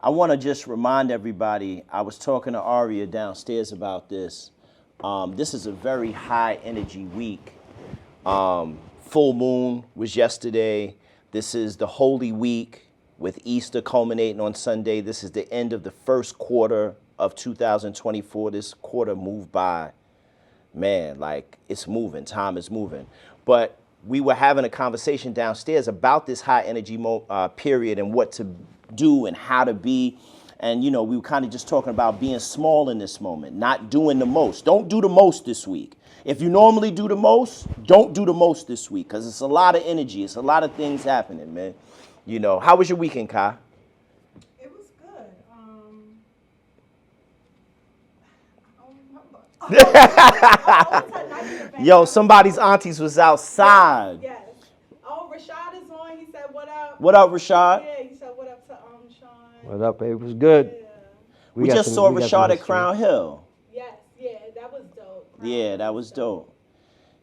I want to just remind everybody, I was talking to Aria downstairs about this. This is a very high energy week. Full moon was yesterday. This is the Holy Week with Easter culminating on Sunday. This is the end of the first quarter of 2024. This quarter moved by. Man, like it's moving, time is moving. But we were having a conversation downstairs about this high energy period and what to do and how to be. And, you know, we were kind of just talking about being small in this moment, not doing the most. Don't do the most this week. If you normally do the most, don't do the most this week because it's a lot of energy. It's a lot of things happening, man. You know, how was your weekend, Kai? It was good. Yo, somebody's aunties was outside. Yes. Oh, Rashad is on. He said, "What up?" What up, Rashad? Yeah, he said, "What up to Sean?" What up, babe? It was good. Yeah. We just saw Rashad at Crown Hill. Yes, yeah, that was dope. Yeah, that was dope.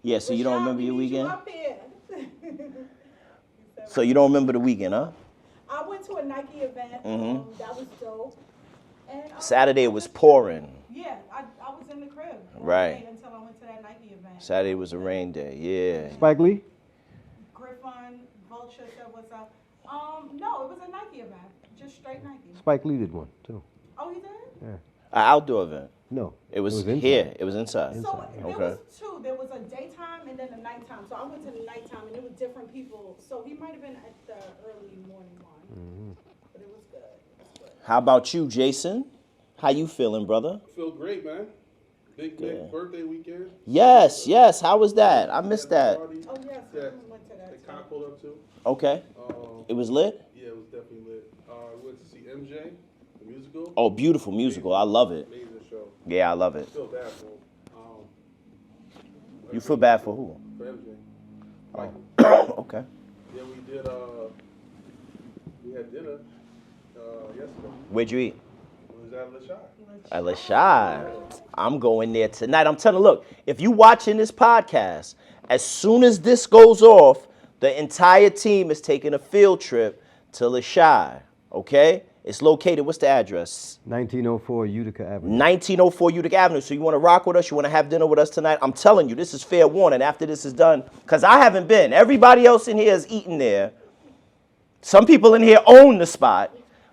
Yeah, so you don't remember your weekend? You up here. So you don't remember the weekend, huh? I went to a Nike event. That was dope. And Saturday was pouring. Yeah, I was in the crib. Right. Until I went to that Nike event. Saturday was a rain day, yeah. Spike Lee? Griffon, Vulture said what's up. No, it was a Nike event. Just straight Nike. Spike Lee did one, too. Oh, he did? Yeah. An outdoor event. No. It was inside. here. It was inside. So there Okay. was two. There was a daytime and then a nighttime. So I went to the nighttime and it was different people. So he might have been at the early morning one. But it was good. It was good. How about you, Jason? How you feeling, brother? I feel great, man. Big birthday weekend. Yes, yes. How was that? I missed that. Oh, yes. I That went to that. the cop pulled up to. Okay. It was lit? Yeah, it was definitely lit. I went to see MJ, the musical. Oh, beautiful musical. I love it. Amazing show. Yeah, I love it. Feel bad for him. You feel bad for who? For MJ. Oh. Okay. Yeah, we had dinner yesterday. Where'd you eat? We was at Le Shot. At Lashai. I'm going there tonight. I'm telling you, look, if you watching this podcast, as soon as this goes off, the entire team is taking a field trip to Lashai. Okay? It's located, what's the address? 1904 Utica Avenue. 1904 Utica Avenue. So you want to rock with us? You want to have dinner with us tonight? I'm telling you, this is fair warning after this is done. Because I haven't been. Everybody else in here has eaten there. Some people in here own the spot.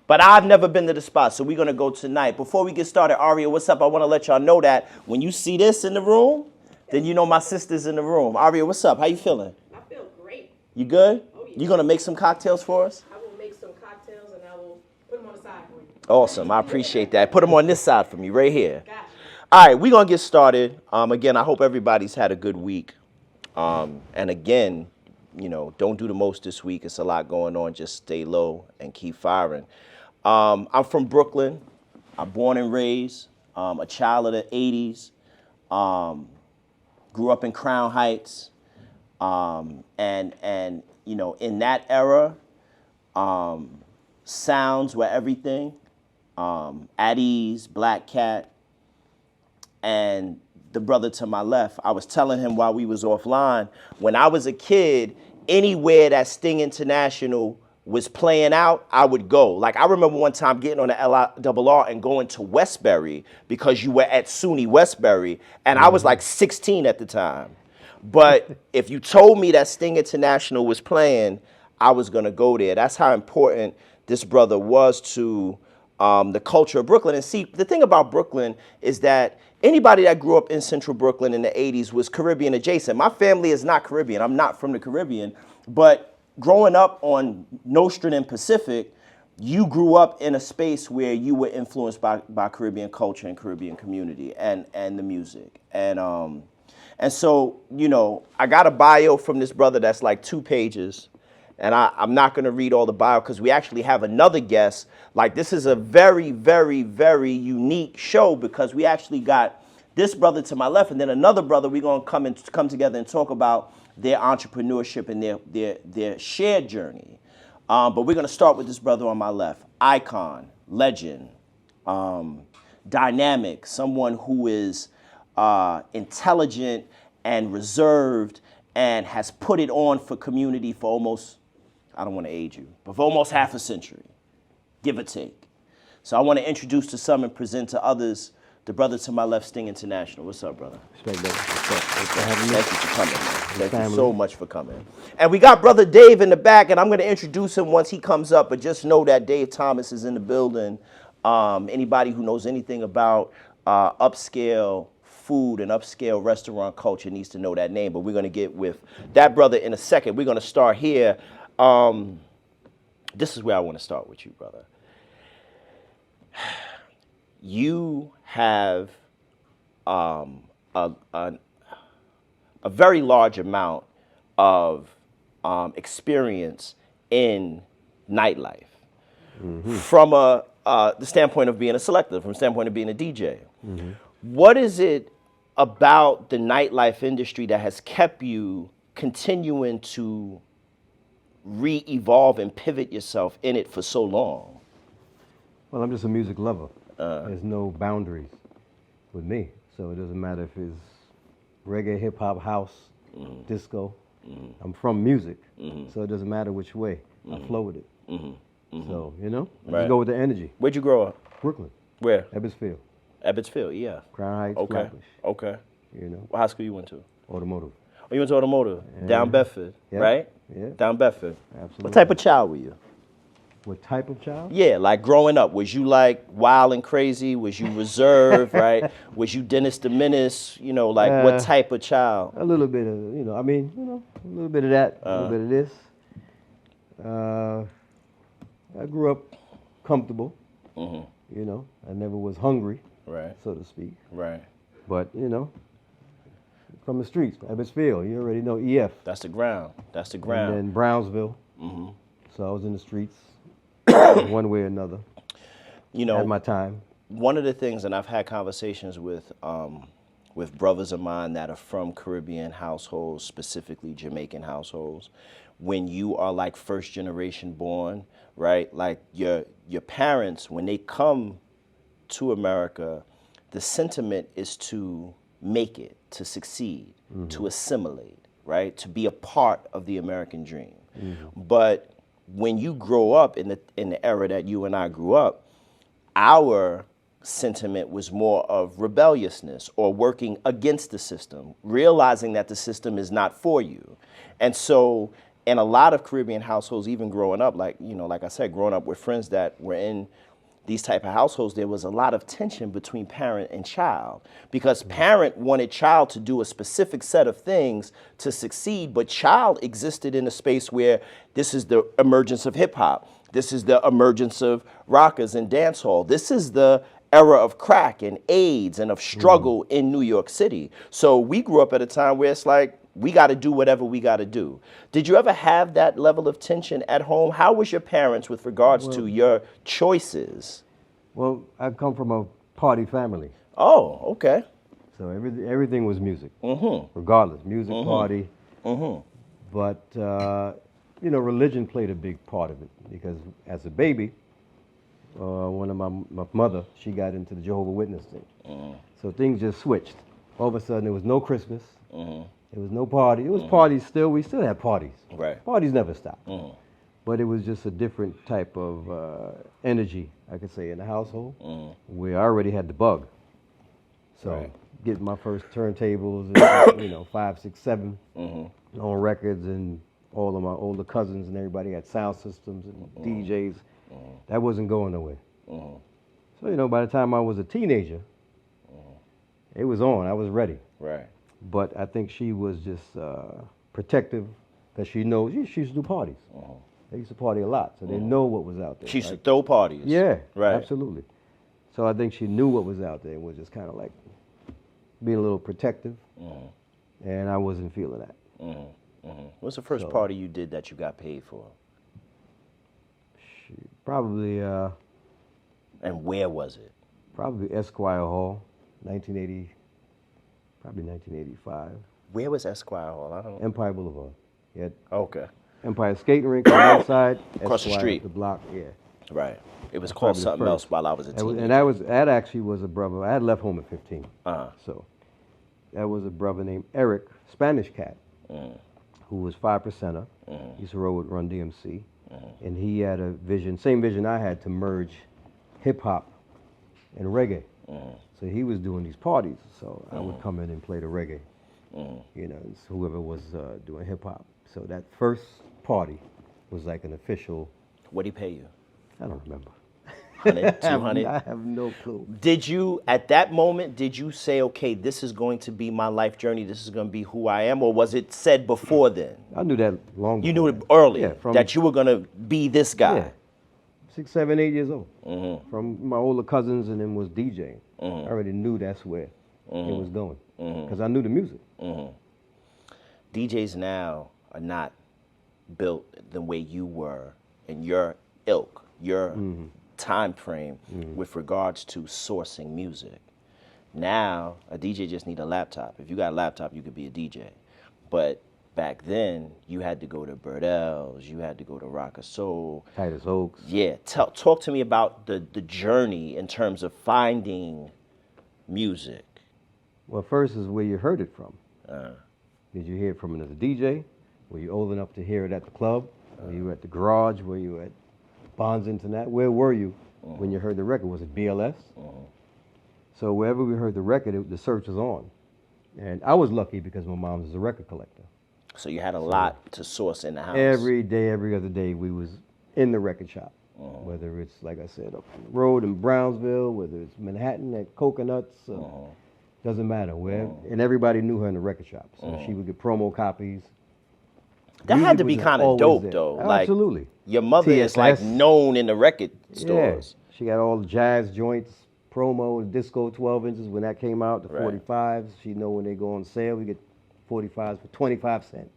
But I've never been to the spot. So we're going to go tonight. Before we get started, Aria, what's up? I want to let y'all know that when you see this in the room, then you know my sister's in the room. Aria, what's up? How you feeling? I feel great. You good? Oh, yeah. You going to make some cocktails for us? I will make some cocktails and I will put them on the side for you. Awesome. I appreciate that. Put them on this side for me, right here. Gotcha. All right, we're going to get started. Again, I hope everybody's had a good week. And again, you know, don't do the most this week. It's a lot going on. Just stay low and keep firing. I'm from Brooklyn. I'm born and raised. A child of the 80s. Grew up in Crown Heights. And you know, in that era, sounds were everything. At Ease, Black Cat, and the brother to my left. I was telling him while we was offline, when I was a kid, anywhere that Sting International was playing out, I would go. Like, I remember one time getting on the LIRR and going to Westbury because you were at SUNY Westbury, and I was like 16 at the time. But if you told me that Sting International was playing, I was going to go there. That's how important this brother was to the culture of Brooklyn. And see, the thing about Brooklyn is that anybody that grew up in central Brooklyn in the 80s was Caribbean adjacent. My family is not Caribbean. I'm not from the Caribbean. But growing up on Nostrand and Pacific, you grew up in a space where you were influenced by Caribbean culture and Caribbean community and the music. And so, you know, I got a bio from this brother that's like 2 pages. And I'm not going to read all the bio because we actually have another guest. Like, this is a very, very, very unique show because we actually got this brother to my left and then another brother. We're going to come together and talk about their entrepreneurship and their shared journey. But we're going to start with this brother on my left. Icon, legend, dynamic, someone who is intelligent and reserved and has put it on for community for almost, I don't want to age you, but for almost half a century, give or take. So I want to introduce to some and present to others the brother to my left, Sting International. What's up, brother? Respect that. Thanks for having me. Thank you for coming, man. Thank you family. so much for coming. And we got brother Dave in the back, and I'm going to introduce him once he comes up, but just know that Dave Thomas is in the building. Anybody who knows anything about upscale food and upscale restaurant culture needs to know that name, but we're going to get with that brother in a second. We're going to start here. This is where I want to start with you, brother. You have a very large amount of experience in nightlife from the standpoint of being a selector, from the standpoint of being a DJ. What is it about the nightlife industry that has kept you continuing to re-evolve and pivot yourself in it for so long? Well, I'm just a music lover. There's no boundaries with me. So it doesn't matter if it's reggae, hip hop, house, disco. I'm from music. So it doesn't matter which way. I flow with it. So, you know, I just go with the energy. Where'd you grow up? Brooklyn, Where? Ebbsfield, Ebbsfield, yeah. Crown Heights, Okay. Flatbush. Okay. You know, What high school you went to? automotive. Oh, you went to automotive? Down Bedford, Yeah. right? Yeah. Down Bedford. Absolutely. What type of child were you? What type of child? Yeah, like growing up, was you like wild and crazy? Was you reserved, right? Was you Dennis the Menace? You know, like what type of child? A little bit of, you know, I mean, you know, a little bit of that, a little bit of this. I grew up comfortable. You know, I never was hungry, Right, so to speak. right. But, you know, from the streets, Ebbsfield, you already know EF. That's the ground. That's the And ground. then Brownsville. So I was in the streets one way or another You know, at my time. one of the things, and I've had conversations with brothers of mine that are from Caribbean households, specifically Jamaican households, when you are like first generation born, right? Like your parents, when they come to America, the sentiment is to make it, to succeed, to assimilate, right? To be a part of the American dream. But when you grow up in the era that you and I grew up, our sentiment was more of rebelliousness or working against the system, realizing that the system is not for you. And so in a lot of Caribbean households, even growing up, like, you know, like I said, growing up with friends that were in these type of households, there was a lot of tension between parent and child because parent wanted child to do a specific set of things to succeed, but child existed in a space where this is the emergence of hip hop. This is the emergence of rockers and dancehall. This is the era of crack and AIDS and of struggle in New York City. So we grew up at a time where it's like, we got to do whatever we got to do. Did you ever have that level of tension at home? How was your parents with regards to your choices? Well, I come from a party family. Oh, okay. So everything was music, regardless, music, party. But, you know, religion played a big part of it because as a baby, one of my mother, she got into the Jehovah's Witness thing. So things just switched. All of a sudden, there was no Christmas. There was no party. It was parties still. We still had parties. Right. Parties never stopped. But it was just a different type of energy, I could say, in the household where I already had the bug. So getting my first turntables, and, you know, 5, 6, 7 on records, and all of my older cousins and everybody had sound systems and DJs. That wasn't going nowhere. So, you know, by the time I was a teenager, it was on. I was ready. Right. But I think she was just protective because she knows she used to do parties. They used to party a lot, so they know what was out there. She used to throw parties. Yeah, Right. absolutely. So I think she knew what was out there and was just kind of like being a little protective, and I wasn't feeling that. What's the first party you did that you got paid for? Probably And where was it? probably Esquire Hall, 1980, probably 1985. Where was Esquire Hall? I don't know. Empire Boulevard. You had Okay. Empire Skating Rink on one side, Across the Esquire, street. The block, yeah. Right. It was called probably the something first. else while I was a teenager. And that actually was a brother. I had left home at 15. So that was a brother named Eric, Spanish cat, who was 5%er. He used to roll with Run DMC. And he had a vision, same vision I had, to merge hip hop and reggae. So he was doing these parties. So I would come in and play the reggae. You know, and so whoever was doing hip hop. So that first party was like an official. What did he pay you? I don't remember. 100, 200? I have no clue. Did you, at that moment, did you say, okay, this is going to be my life journey, this is going to be who I am, or was it said before then? I knew that long before. You knew it early, Yeah, that you were going to be this guy? Yeah. 6, 7, 8 years old. From my older cousins and then was DJing. I already knew that's where it was going. Because I knew the music. DJs now are not built the way you were in your ilk, your time frame with regards to sourcing music. Now, a DJ just need a laptop. If you got a laptop, you could be a DJ. But back then, you had to go to Birdell's, you had to go to Rock of Soul. Titus Oaks. Yeah, talk to me about the journey in terms of finding music. Well, first is where you heard it from. Did you hear it from another DJ? Were you old enough to hear it at the club? Were you at the garage? Were you at Bonds Internet? Where were you when you heard the record? Was it BLS? So wherever we heard the record, the search was on. And I was lucky because my mom was a record collector. So you had a lot to source in the house. Every day, every other day, we was in the record shop. Whether it's, like I said, up the road in Brownsville, whether it's Manhattan at Coconuts, doesn't matter where. And everybody knew her in the record shop. So she would get promo copies. That Music had to be was kind of always dope, there. though. Absolutely. Like, your mother is like TSS. known in the record stores. Yeah. She got all the jazz joints, promo, disco 12 inches when that came out, the Right. 45s. She know when they go on sale, we get 45s for 25 cents.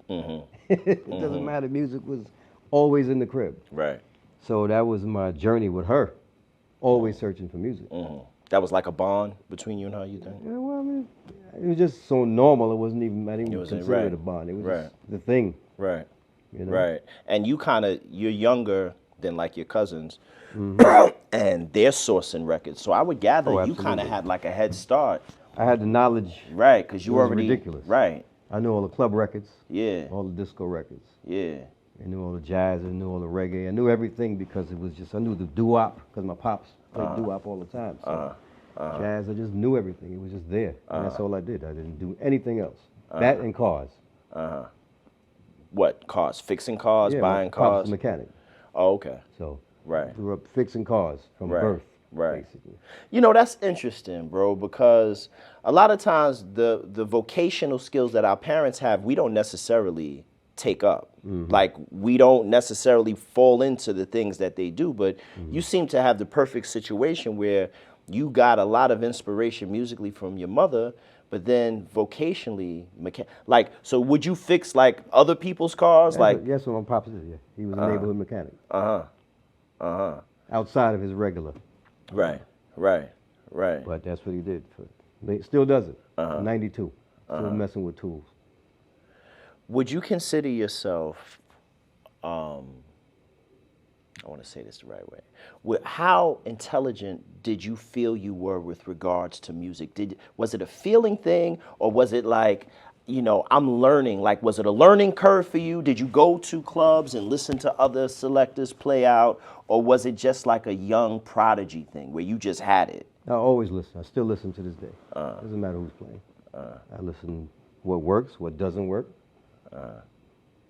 It doesn't matter. Music was always in the crib. Right. So that was my journey with her, always searching for music. That was like a bond between you and her, you think? Yeah, well, I mean, it was just so normal. It wasn't even, I didn't even wasn't- consider right. it a bond. It was Right. just the thing. Right. You know? Right. And you're younger than like your cousins, and they're sourcing records. So I would gather Oh, you kind of absolutely. had like a head start. I had the knowledge. Right, because you It was already ridiculous. Right. I knew all the club records, Yeah. all the disco records. Yeah. I knew all the jazz, I knew all the reggae. I knew everything because it was just, I knew the doo-wop, because my pops played doo-wop all the time. So jazz, I just knew everything. It was just there. And that's all I did. I didn't do anything else. That and cars. What cars? Fixing cars, Yeah, buying my pop's cars. a mechanic. Oh, okay. So Right. grew up fixing cars from Right, birth, right. basically. You know, that's interesting, bro, because a lot of times the vocational skills that our parents have, we don't necessarily take up. Like, we don't necessarily fall into the things that they do, but you seem to have the perfect situation where you got a lot of inspiration musically from your mother, but then vocationally, like, so would you fix like other people's cars? Like, Yes, what my pops did, yeah. He was a neighborhood mechanic. Outside of his regular. right, right, right. But that's what he did. He still does it. 92. Still messing with tools. Would you consider yourself, I want to say this the right way, how intelligent did you feel you were with regards to music? Was it a feeling thing, or was it like, you know, I'm learning? Like, was it a learning curve for you? Did you go to clubs and listen to other selectors play out, or was it just like a young prodigy thing where you just had it? I always listen. I still listen to this day. Doesn't matter who's playing. I listen what works, what doesn't work,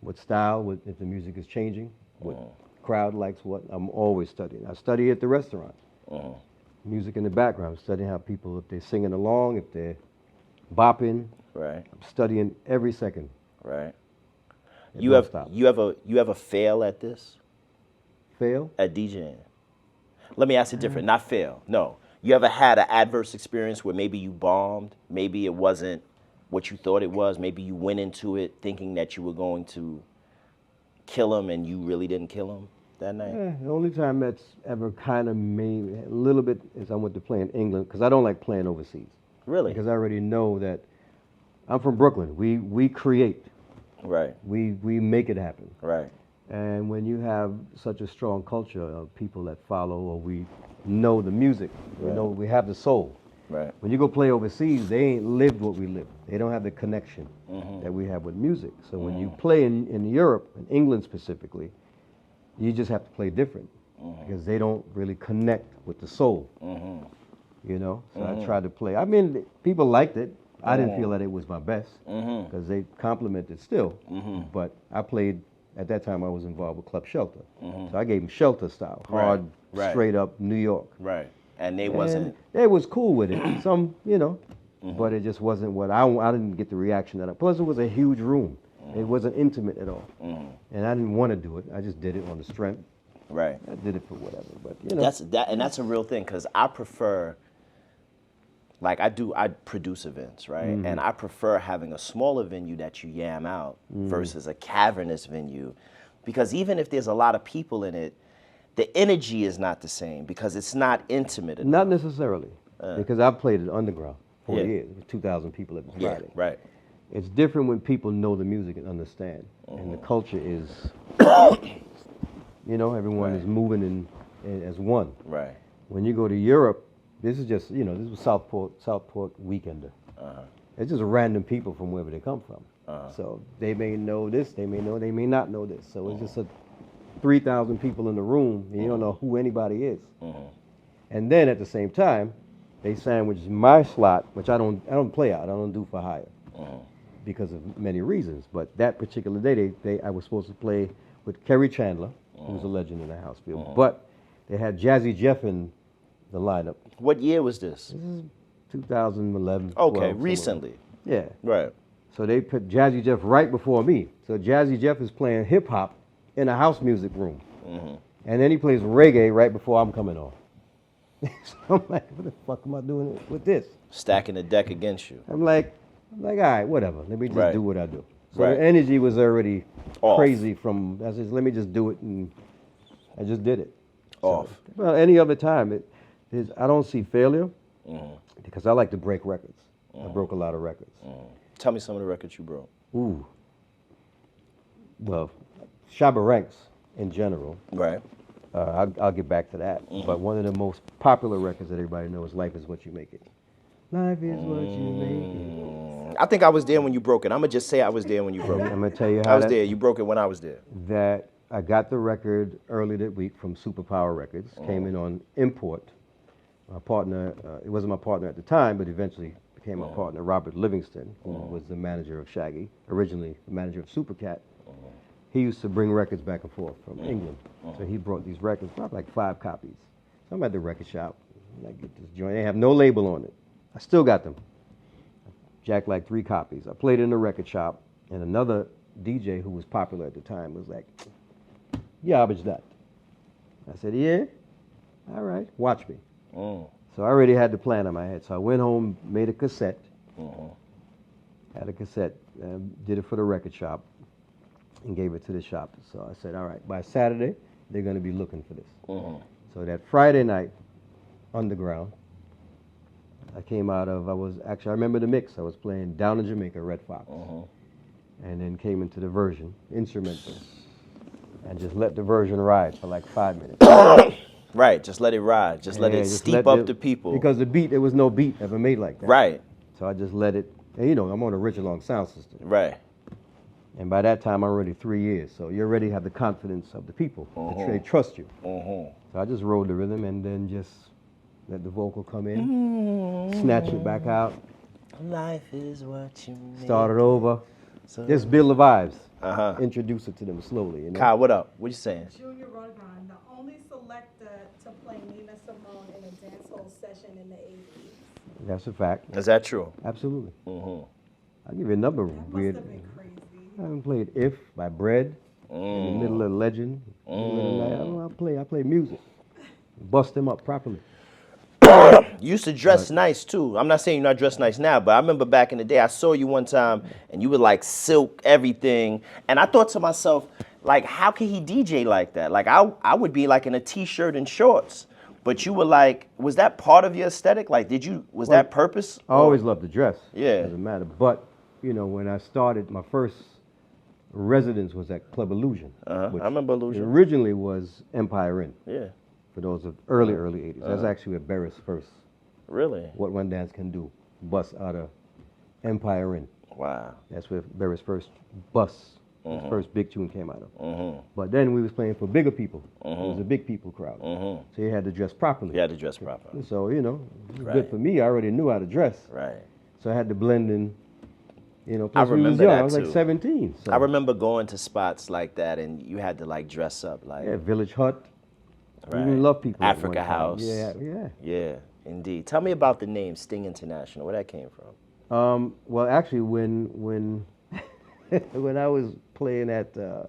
what style, if the music is changing, what crowd likes what. I'm always studying. I study at the restaurant. Music in the background. I'm studying how people, if they're singing along, if they're bopping. Right, I'm studying every second. right. It You don't have stop. you ever fail at this? Fail? At DJing? Let me ask it different. Not fail. No. You ever had an adverse experience where maybe you bombed? Maybe it wasn't what you thought it was. Maybe you went into it thinking that you were going to kill him and you really didn't kill him that night? The only time that's ever kind of made a little bit is I went to play in England because I don't like playing overseas. Really? Because I already know that I'm from Brooklyn. We create. Right, We make it happen. right. And when you have such a strong culture of people that follow, or we know the music, we know we have the soul. Right. When you go play overseas, they ain't lived what we live. They don't have the connection that we have with music. So when you play in Europe, in England specifically, you just have to play different. because they don't really connect with the soul. You know, so I tried to play. I mean, people liked it. I didn't feel that it was my best because they complimented still. But I played, at that time I was involved with Club Shelter. So I gave them Shelter style, hard, Right. straight up New York. Right. And they And wasn't. they was cool with it. Some, you know, but it just wasn't what I didn't get the reaction that plus it was a huge room. It wasn't intimate at all. And I didn't want to do it. I just did it on the strength. Right. I did it for whatever, but you know. That's a real thing because I prefer, like I produce events, right? And I prefer having a smaller venue that you yam out versus a cavernous venue, because even if there's a lot of people in it, the energy is not the same because it's not intimate enough. Not necessarily, because I played it underground for Yeah. years with 2,000 people at the Friday. Right. It's different when people know the music and understand, and the culture is, you know, everyone is moving in as one. Right. When you go to Europe, this is just, you know, this was Southport Weekender. It's just random people from wherever they come from. So they may know this, they may not know this. So it's just 3,000 people in the room, and you don't know who anybody is. And then at the same time, they sandwich my slot, which I don't play out. I don't do for hire because of many reasons. But that particular day, I was supposed to play with Kerry Chandler, who's a legend in the house field. But they had Jazzy Jeff in the lineup. What year was this? This is 2011. Okay, 12, recently. yeah. Right. So they put Jazzy Jeff right before me. So Jazzy Jeff is playing hip hop in a house music room. And then he plays reggae right before I'm coming on. So I'm like, what the fuck am I doing with this? Stacking the deck against you. I'm like, all right, whatever. Let me just do what I do. So Right. the energy was already Off. crazy from, I said, let me just do it. And I just did it. Off. So, well, any other time, I don't see failure because I like to break records. I broke a lot of records. Tell me some of the records you broke. Ooh. Well, Shabba Ranks in general. Right. I'll get back to that. But one of the most popular records that everybody knows, Life is What You Make It. Life is what you make it. I think I was there when you broke it. I'm gonna just say I was there when you broke it. I'm going to tell you I how was there. You broke it when I was there. that I got the record early that week from Superpower Records. Came in on import. My partner, it wasn't my partner at the time, but eventually became my partner, Robert Livingston, who was the manager of Shaggy, originally the manager of Supercat. He used to bring records back and forth from England. So he brought these records, probably like 5 copies. So I'm at the record shop. I get this joint. They have no label on it. I still got them. Jacked like 3 copies. I played in the record shop, and another DJ who was popular at the time was like, "Garbage that." I said, "Yeah, all right, watch me." So I already had the plan in my head. So I went home, made a cassette, had a cassette, did it for the record shop, and gave it to the shop. So I said, all right, by Saturday, they're going to be looking for this. So that Friday night, underground, I came out of, I remember the mix. I was playing Down in Jamaica, Red Fox, and then came into the version, instrumental, and just let the version ride for like 5 minutes. Right, just let it ride. Just let it steep up the people. Because the beat, there was no beat ever made like that. Right. So I just let it, and you know, I'm on a Rich Along sound system. Right. And by that time, I'm already 3 years. So you already have the confidence of the people. They trust you. So I just rolled the rhythm and then just let the vocal come in, snatch it back out, Life is what you make. start it over. So- Just build the vibes. Introduce it to them slowly. You know? Kyle, what up? What you saying? Junior Run, the only selector to play Nina Simone in a dancehall session in the 80s. That's a fact. Is that true? Absolutely. I'll give you a number of That weird. must have been crazy. I haven't played If by Bread in the middle of Legend. I play music. Bust them up properly. You used to dress nice too. I'm not saying you're not dressed nice now, but I remember back in the day, I saw you one time and you would like silk everything. And I thought to myself, like, how can he DJ like that? Like, I would be like in a t-shirt and shorts. But you were like, was that part of your aesthetic? Like, was that purpose? I always loved to dress. Yeah. Doesn't matter. But, you know, when I started, my first residence was at Club Illusion. I which remember Illusion. originally was Empire Inn. Yeah. For those of early 80s. That's actually where Barris first, Really? What One Dance Can Do, bust out of Empire Inn. Wow. That's where Barris first bus His first big tune came out of. But then we was playing for bigger people. It was a big people crowd. So you had to dress properly. You had to dress properly. So, you know, it was Right. good for me. I already knew how to dress. Right. So I had to blend in, you know, I plus we was remember young. that I was like too. 17. So. I remember going to spots like that, and you had to like dress up, like Yeah, Village Hut. right. Even Love People. at Africa one time. House. Yeah, yeah. Yeah, indeed. Tell me about the name Sting International. Where that came from? Well, actually, when when I was playing at the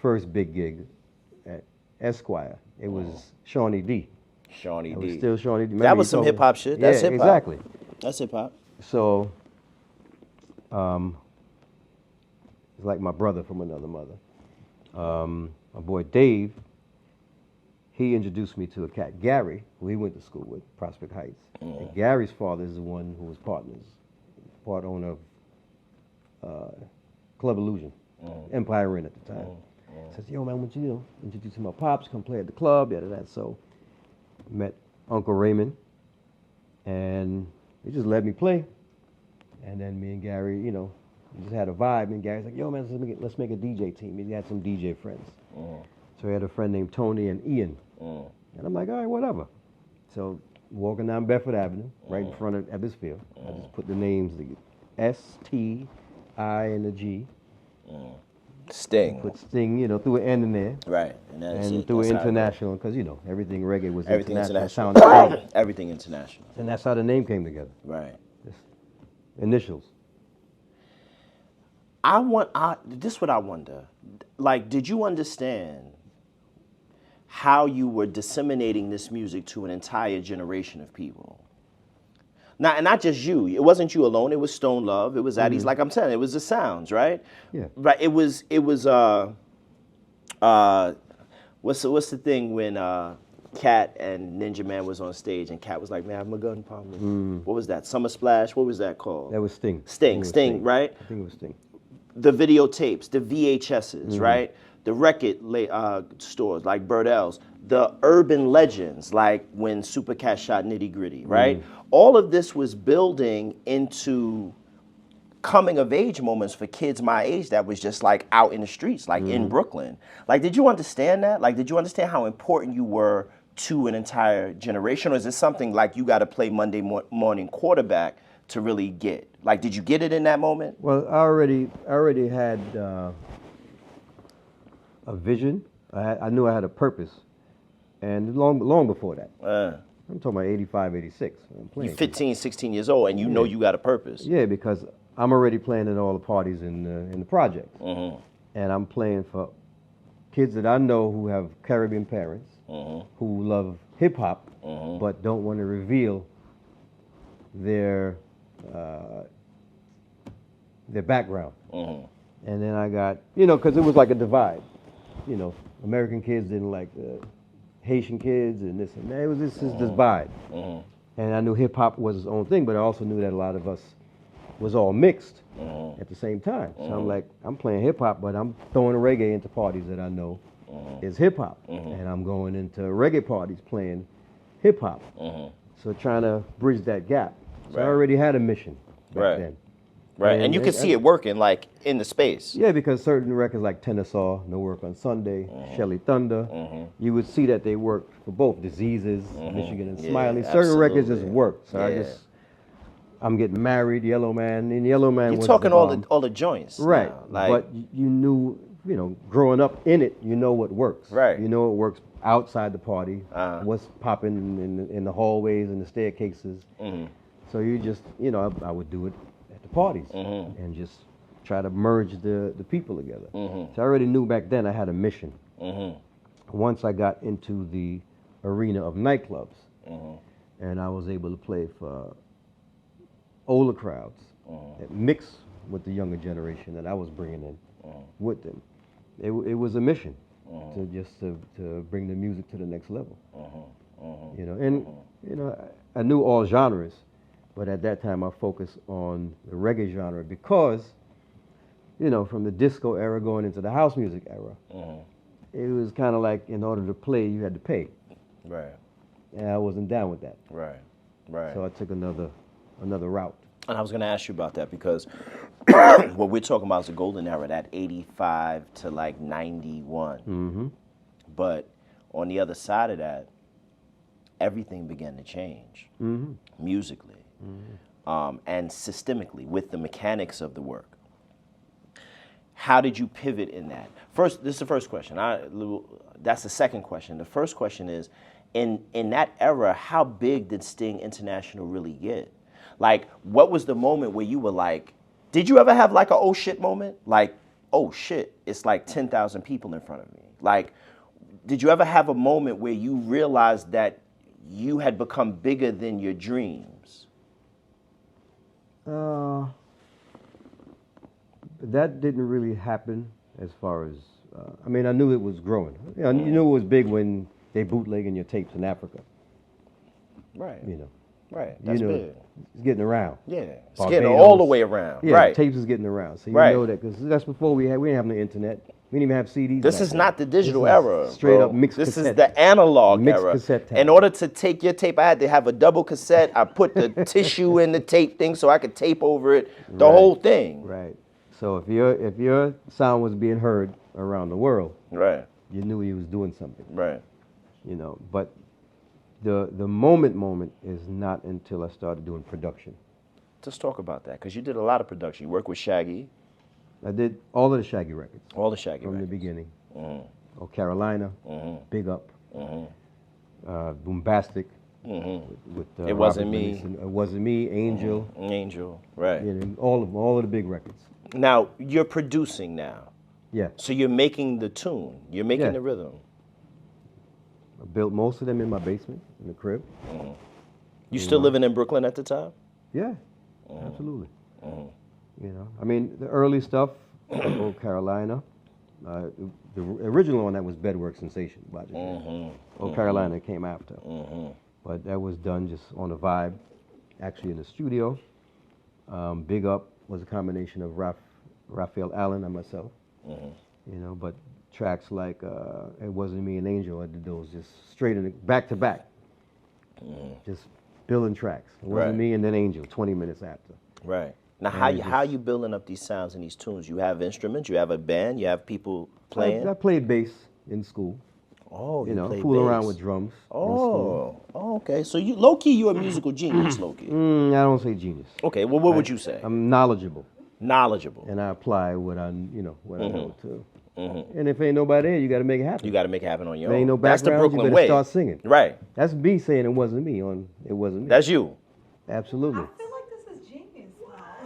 first big gig at Esquire, it was Shawnee D. Shawnee It was D. still Shawnee D. Remember That you was some told me- hip hop shit. That's yeah, hip hop. exactly. That's hip hop. So, it's like my brother from another mother. My boy Dave, he introduced me to a cat, Gary, who he went to school with, Prospect Heights. And Gary's father is the one who was partners, part owner of Club Illusion, Empire Inn at the time. Says, yo man, would you, introduce him to my pops, come play at the club, yada that. So, met Uncle Raymond, and he just let me play. And then me and Gary, you know, we just had a vibe. And Gary's like, yo, man, let's make a DJ team. He had some DJ friends. So he had a friend named Tony and Ian. And I'm like, all right, whatever. So walking down Bedford Avenue, right in front of Ebbsfield, I just put the names, the S-T-I and the G. Sting. Put Sting, you know, threw an N in there. Right. And that's And it. threw That's how it international, because, you know, everything reggae was goes. Everything international. international. Sounded great. Everything international. And that's how the name came together. Right. Just initials. This is what I wonder. Like, did you understand how you were disseminating this music to an entire generation of people? Now, and not just you. It wasn't you alone. It was Stone Love. It was Addie's. Like I'm saying, it was the sounds, right? Yeah. Right. It was. What's the thing when Cat and Ninja Man was on stage and Cat was like, "Man, I have my gun problem." What was that? Summer Splash. What was that called? That was Sting. Sting, right? I think it was Sting. The videotapes, the VHSs, right? The record stores like Birdell's, the urban legends like when Super Cat shot Nitty Gritty, right? All of this was building into coming of age moments for kids my age that was just like out in the streets, like in Brooklyn. Like, did you understand that? Like, did you understand how important you were to an entire generation? Or is it something like you got to play Monday morning quarterback to really get? Like, did you get it in that moment? Well, I already had a vision. I knew I had a purpose, and long before that. I'm talking about 85, 86. I'm playing. You're 15, 16 years old, and you know you got a purpose. Yeah, because I'm already playing at all the parties in the projects, and I'm playing for kids that I know who have Caribbean parents, who love hip hop, but don't want to reveal their background. And then I got, you know, because it was like a divide. You know, American kids didn't like the Haitian kids and this and that. It was this divide. And I knew hip hop was its own thing, but I also knew that a lot of us was all mixed at the same time. So I'm like, I'm playing hip hop, but I'm throwing reggae into parties that I know is hip hop. And I'm going into reggae parties playing hip hop. So trying to bridge that gap. So I already had a mission back then. Right, and you can see it working, like, in the space. Yeah, because certain records like Tennyson, No Work on Sunday, Shelly Thunder, you would see that they worked for both Diseases, Michigan and Yeah, Smiley. Certain records just absolutely. worked. So Yeah. I'm getting married, Yellow Man, and Yellow Man You're was talking the bomb. all the joints. Right, now, like, but you knew, you know, growing up in it, you know what works. Right. You know what works outside the party, what's popping in the hallways and the staircases. So you just, you know, I would do it at the parties and just try to merge the people together. So I already knew back then I had a mission. Once I got into the arena of nightclubs and I was able to play for older crowds that mix with the younger generation that I was bringing in with them. It was a mission to bring the music to the next level. You know, and you know, I knew all genres, but at that time I focused on the reggae genre because, you know, from the disco era going into the house music era, it was kind of like in order to play you had to pay. Right. And I wasn't down with that. Right. Right. So I took another route. And I was going to ask you about that because what we're talking about is the golden era, that 85 to like 91. Mm-hmm. But on the other side of that, everything began to change musically and systemically with the mechanics of the work. How did you pivot in that? First, this is the first question. That's the second question. The first question is, in that era, how big did Sting International really get? Like, what was the moment where you were like, did you ever have like a oh shit moment? Like, oh shit, it's like 10,000 people in front of me. Like, did you ever have a moment where you realized that you had become bigger than your dreams? That didn't really happen as far as, I mean, I knew it was growing. You know, you knew it was big when they bootlegging your tapes in Africa. Right. You know. Right. That's you know, big. It's getting around. Yeah. It's Barbados. getting all the way around. Yeah, right. tapes is getting around. So you Right. know that, because that's before we didn't have no internet. We didn't even have CDs. This back is then. not the digital This is era. Straight bro. up mixed This cassette. is the analog Mixed era. cassette tape. In order to take your tape, I had to have a double cassette. I put the tissue in the tape thing so I could tape over it. The Right. whole thing. Right. So if your sound was being heard around the world, Right. you knew he was doing something. Right. You know, but the moment is not until I started doing production. Let's talk about that because you did a lot of production. You worked with Shaggy, I did all of the Shaggy records all the Shaggy from the records. beginning. Mhm. Oh, Carolina, Mhm. Big Up, Mhm. Bombastic. Mhm. With It Wasn't Me. It Wasn't Me, Angel. Angel. Right. You know, all of the big records. Now you're producing now, Yeah, so you're making the tune. You're making Yeah. the rhythm. I built most of them in my basement, in the crib. You still living in Brooklyn at the time? Yeah, absolutely. You know, I mean, the early stuff, Old Carolina, the original one that was Bedwork Sensation, Old Carolina came after. But that was done just on a vibe, actually in the studio. Big Up was a combination of Raphael Allen and myself. You know, but tracks like It Wasn't Me and Angel, I did those just straight in back to back. Just building tracks. It Wasn't Right. Me and then Angel, 20 minutes after. Right. Now, And how you building up these sounds and these tunes? You have instruments, you have a band, you have people playing. I played bass in school. Oh, You know, play fool around bass. with drums in school. Oh, okay. So you low key, you're a musical genius, low key. I don't say genius. Okay. Well, what would you say? I'm knowledgeable, Knowledgeable. and I apply what I know too. And if ain't nobody there, you got to make it happen. You got to make it happen on your There own. ain't no That's the background, you Brooklyn better way. start singing. Right. That's me saying it wasn't me on It Wasn't Me. That's you. Absolutely. I feel like this is genius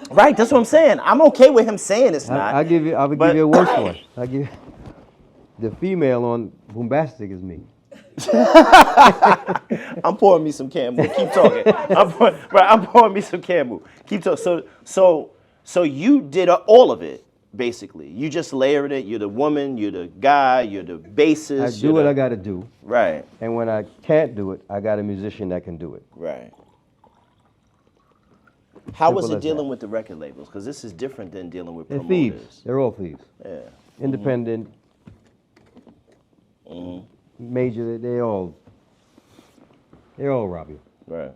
now. Right. That's what I'm saying. I'm okay with him saying it's not. I give you but- give you a worse one. I give the female on Bombastic is me. I'm pouring me some Campbell. Keep talking. I'm pouring me some Campbell. Keep talking. So you did all of it basically. You just layered it. You're the woman. You're the guy. You're the bassist. I do what I got to do, Right. and when I can't do it, I got a musician that can do it. Right. How was Simple it as dealing that. with the record labels? Because this is different than dealing with They're promoters. thieves. They're all thieves. Yeah. Independent, major. They all rob you. Right.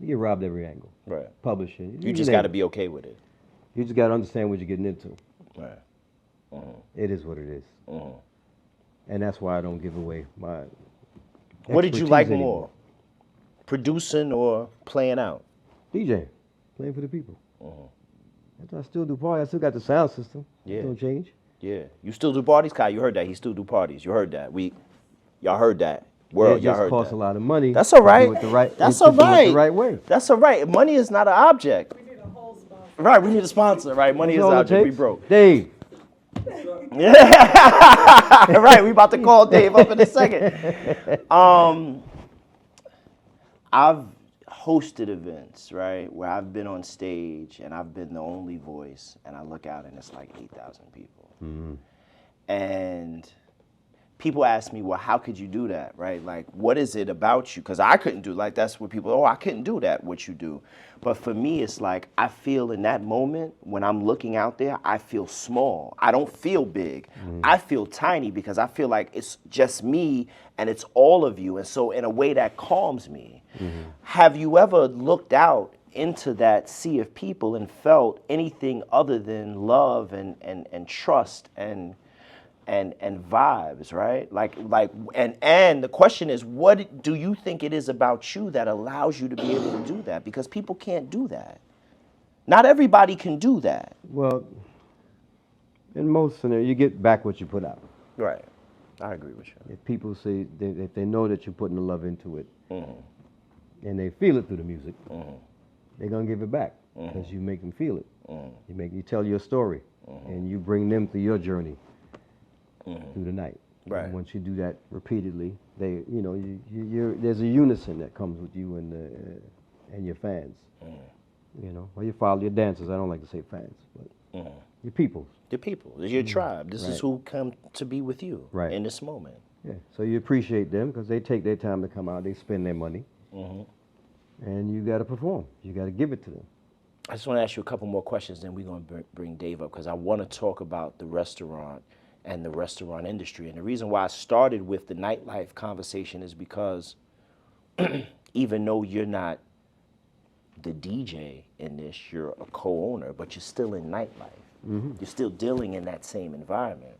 You get robbed every angle. Right. Publishing. You just got to be okay with it. You just got to understand what you're getting into. Right. It is what it is. And that's why I don't give away my. What did you expertise like anymore. more? Producing or playing out? DJ, playing for the people. I still do parties. I still got the sound system. Yeah. Don't change. Yeah. You still do parties, Kai? You heard that. He still do parties. You heard that. Y'all heard that. World, It y'all just heard costs that. a lot of money. That's all right. To do it the right. That's to all do it right. the right way. That's all right. Money is not an object. We need a whole sponsor. Right. We need a sponsor. Right. Money That's is all an it object. We takes. broke. Dave. Yeah. Right. We about to call Dave up in a second. I've hosted events, right, where I've been on stage and I've been the only voice, and I look out and it's like 8,000 people. And people ask me, well, how could you do that, right? Like, what is it about you? Because I couldn't do, like, that's what people, I couldn't do that, what you do. But for me, it's like, I feel in that moment, when I'm looking out there, I feel small. I don't feel big. I feel tiny because I feel like it's just me and it's all of you. And so in a way that calms me. Have you ever looked out into that sea of people and felt anything other than love and trust and vibes, right? And the question is, what do you think it is about you that allows you to be able to do that? Because people can't do that. Not everybody can do that. Well, in most scenarios, you get back what you put out. Right. I agree with you. If people say, if they know that you're putting the love into it, and they feel it through the music, they're gonna give it back because you make them feel it. You tell your story, and you bring them through your journey through the night. Right. And once you do that repeatedly, there's a unison that comes with you and your fans. Or you follow your dancers. I don't like to say fans, but your people. The people, it's your tribe. This is Right. who come to be with you Right. in this moment. Yeah. So you appreciate them because they take their time to come out. They spend their money, and you got to perform. You got to give it to them. I just want to ask you a couple more questions, then we're going to bring Dave up because I want to talk about the restaurant and the restaurant industry. And the reason why I started with the nightlife conversation is because even though you're not the DJ in this, you're a co-owner, but you're still in nightlife. You're still dealing in that same environment.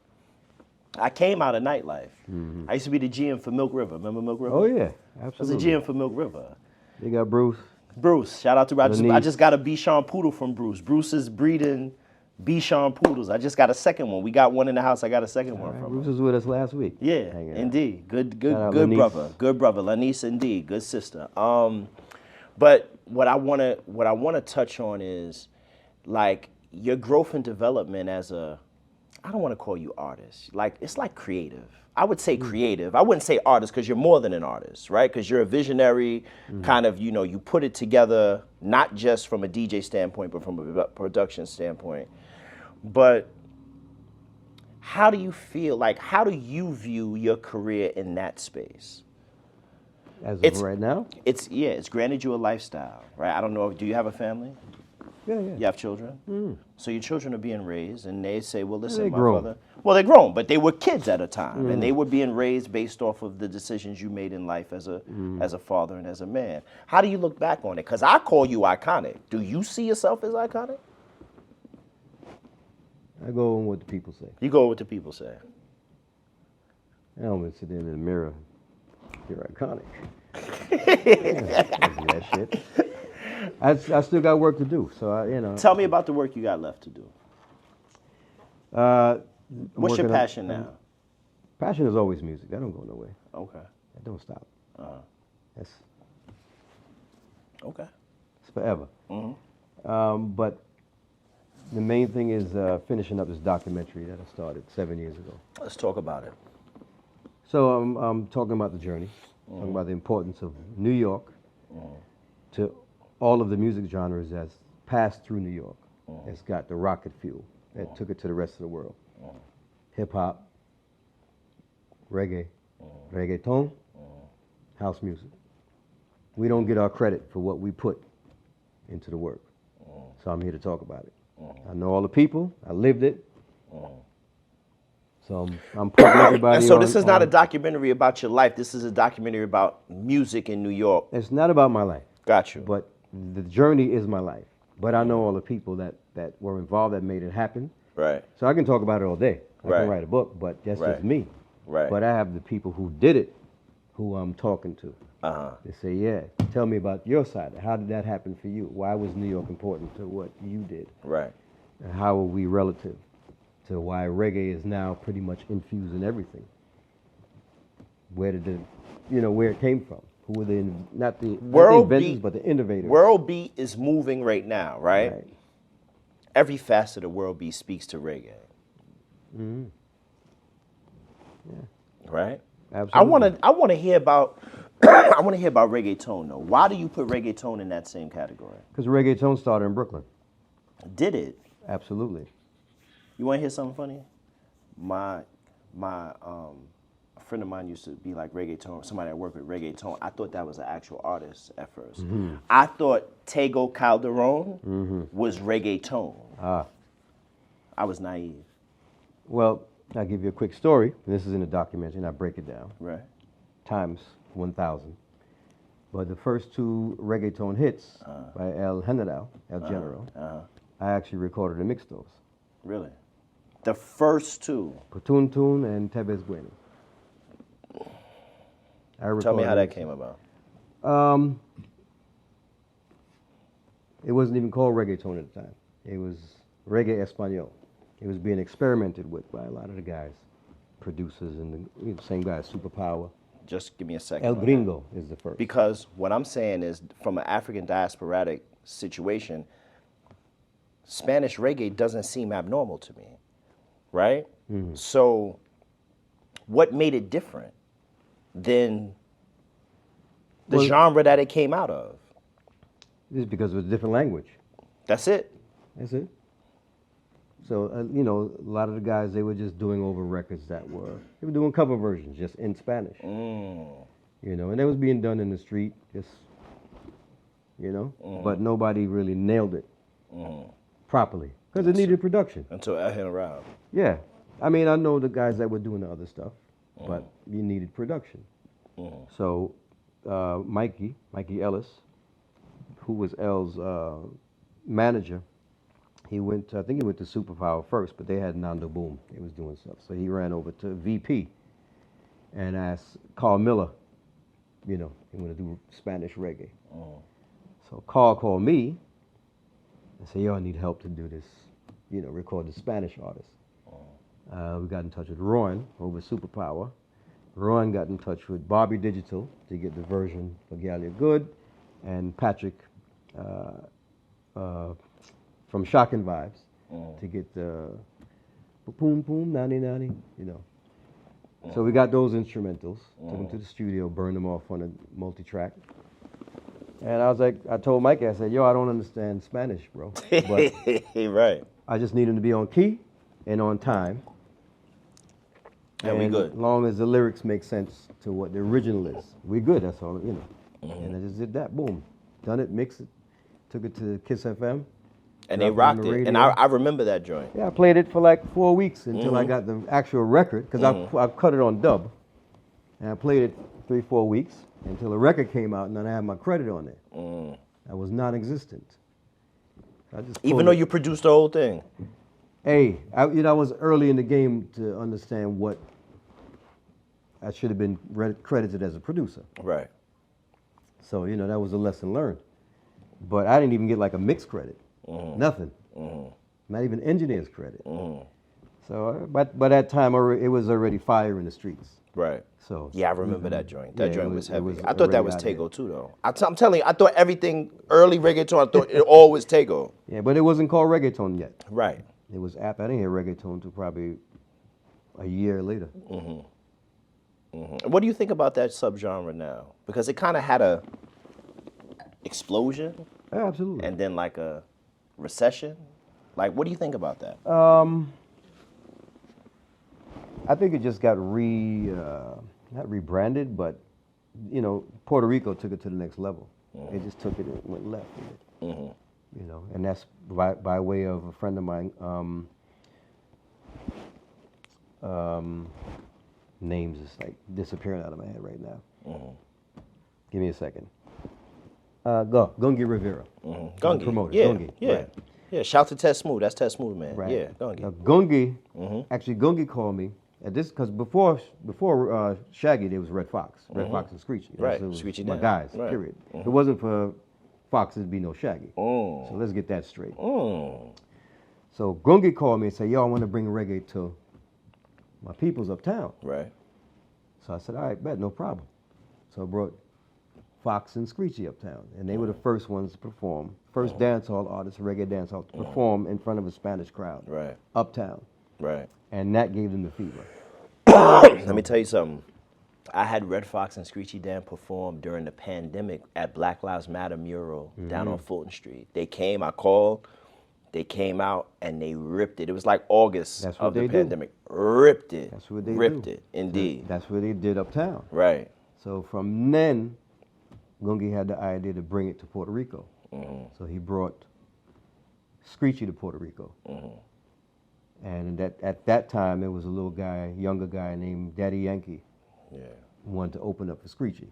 I came out of nightlife. I used to be the GM for Milk River. Remember Milk River? Oh yeah, I was absolutely. the GM for Milk River. They got Bruce. Bruce, shout out to I Lenise. just got a Bichon Poodle from Bruce. Bruce is breeding Bichon Poodles. I just got a second one. We got one in the house. I got a second one from Bruce him. was with us last week. Yeah, hanging out. indeed. Good Shout out good Lenise. brother. Good brother. Lanice, indeed. Good sister. But what I wanna touch on is like your growth and development as a, I don't want to call you artist. Like it's like creative. I would say creative. I wouldn't say artist because you're more than an artist, right? Because you're a visionary, kind of, you put it together, not just from a DJ standpoint, but from a production standpoint. But how do you feel, like, how do you view your career in that space? As of It's- right now? It's granted you a lifestyle, right? I don't know, do you have a family? Yeah. You have children? So your children are being raised, and they say, well, listen, They're my grown. father. Well, they're grown, but they were kids at a time, and they were being raised based off of the decisions you made in life as a father and as a man. How do you look back on it? Because I call you iconic. Do you see yourself as iconic? I go on what the people say. You go with what the people say. I don't sit in the mirror. You're iconic. Yeah, I don't do that shit. I still got work to do, so Tell me about the work you got left to do. I'm What's your working on- passion now? Passion is always music. That don't go nowhere. Okay. That don't stop. That's Okay. it's forever. But the main thing is finishing up this documentary that I started 7 years ago. Let's talk about it. So I'm talking about the journey, talking about the importance of New York to all of the music genres that's passed through New York. It's got the rocket fuel that took it to the rest of the world. Hip hop, reggae, reggaeton, house music. We don't get our credit for what we put into the work. So I'm here to talk about it. I know all the people. I lived it. So I'm putting everybody And so on- this is not a on- documentary about your life. This is a documentary about music in New York. It's not about my life. Got you. But the journey is my life. But I know all the people that were involved that made it happen. Right. So I can talk about it all day. I Right. can write a book, but that's Right. just me. Right. But I have the people who did it who I'm talking to. They say, yeah, tell me about your side. How did that happen for you? Why was New York important to what you did? Right. And how are we relative to why reggae is now pretty much infused in everything? Where did where it came from? Who were not the World inventors, beat- but the innovators? World beat is moving right now, right? Right. Every facet of world beat speaks to reggae. Right? Absolutely. I want to hear about I want to hear about reggaeton though. Why do you put reggaeton in that same category? Because reggaeton started in Brooklyn. Did it? Absolutely. You want to hear something funny? My a friend of mine used to be like reggaeton. Somebody I work with reggaeton. I thought that was an actual artist at first. I thought Tego Calderon was reggaeton. I was naive. Well, I'll give you a quick story. This is in the documentary, and I break it down. Right. Times 1,000. But the first two reggaeton hits by El General, I actually recorded and mixed those. Really? The first two. Kutun Tun and Tebes Bueno. Tell me how that came about. It wasn't even called reggaeton at the time. It was Reggae Espanol. It was being experimented with by a lot of the guys, producers, and the same guys, Superpower. Just give me a second. El Gringo is the first. Because what I'm saying is, from an African diasporatic situation, Spanish reggae doesn't seem abnormal to me, right? Mm-hmm. So what made it different than the genre that it came out of? It's because it was a different language. That's it. That's it. So, a lot of the guys, they were just doing over records they were doing cover versions just in Spanish. And that was being done in the street, just, but nobody really nailed it properly because it needed production. Until I hit around. Yeah. I mean, I know the guys that were doing the other stuff, but you needed production. So, Mikey Ellis, who was L's manager, I think he went to Superpower first, but they had Nando Boom. He was doing stuff. So he ran over to VP and asked Carl Miller, he wanted to do Spanish reggae. So Carl called me and said, I need help to do this, record the Spanish artists. We got in touch with Ron over Superpower. Ron got in touch with Bobby Digital to get the version for Galia Good, and Patrick from Shocking Vibes to get the boom boom nani nani, So we got those instrumentals, took them to the studio, burned them off on a multi-track. And I told Mike, I said, I don't understand Spanish, bro. But Right. I just need them to be on key and on time. And we good. As long as the lyrics make sense to what the original is, we good, that's all, And I just did that, boom. Done it, mixed it, took it to Kiss FM. And they rocked it. And I remember that joint. Yeah, I played it for like 4 weeks until I got the actual record, because I cut it on dub. And I played it 3-4 weeks until the record came out, and then I had my credit on it. That was non-existent. Even though you produced the whole thing? Hey, I was early in the game to understand what I should have been credited as a producer. Right. So, that was a lesson learned. But I didn't even get like a mix credit. Nothing. Not even engineer's credit. So, but by that time, it was already fire in the streets. Right. So yeah, I remember that joint. That joint was heavy. I thought already that was out Tego too, though. I'm telling you, I thought everything early reggaeton, I thought it all was Tego. Yeah, but it wasn't called reggaeton yet. Right. It was I didn't hear reggaeton until probably a year later. What do you think about that subgenre now? Because it kind of had a explosion. Yeah, absolutely. And then like a recession. Like, what do you think about that? I think it just got not rebranded, but Puerto Rico took it to the next level. They just took it and went left with it. And that's by way of a friend of mine. Names is like disappearing out of my head right now. Give me a second. Gungi Rivera. Gungi. Promoter. Yeah. Gungi. Yeah. Right. Yeah. Shout to Ted Smooth. That's Ted Smooth, man. Right. Yeah. Gungi. Now, Gungi, actually Gungi called me at this because before Shaggy there was Red Fox, Red Fox and Screechy. Right. So it was Screechy my Dan. guys. Right. Period. If it wasn't for Fox, there'd be no Shaggy. So let's get that straight. So Gungi called me and said, "Yo, I want to bring reggae to my peoples uptown." Right. So I said, "All right, bet, no problem." So I brought Fox and Screechy uptown, and they were the first ones to perform, first dancehall artists, reggae dancehall, to perform in front of a Spanish crowd, Right. uptown, Right. and that gave them the fever. Let me tell you something. I had Red Fox and Screechy Dan perform during the pandemic at Black Lives Matter mural down on Fulton Street. They came, I called, they came out, and they ripped it. It was like August That's what of the they do. pandemic. Ripped it. That's what they ripped do. it, indeed. That's what they did uptown. Right. So from then, Gungi had the idea to bring it to Puerto Rico. So he brought Screechy to Puerto Rico. And at that time, there was a little guy, younger guy named Daddy Yankee, Yeah. who wanted to open up for Screechy.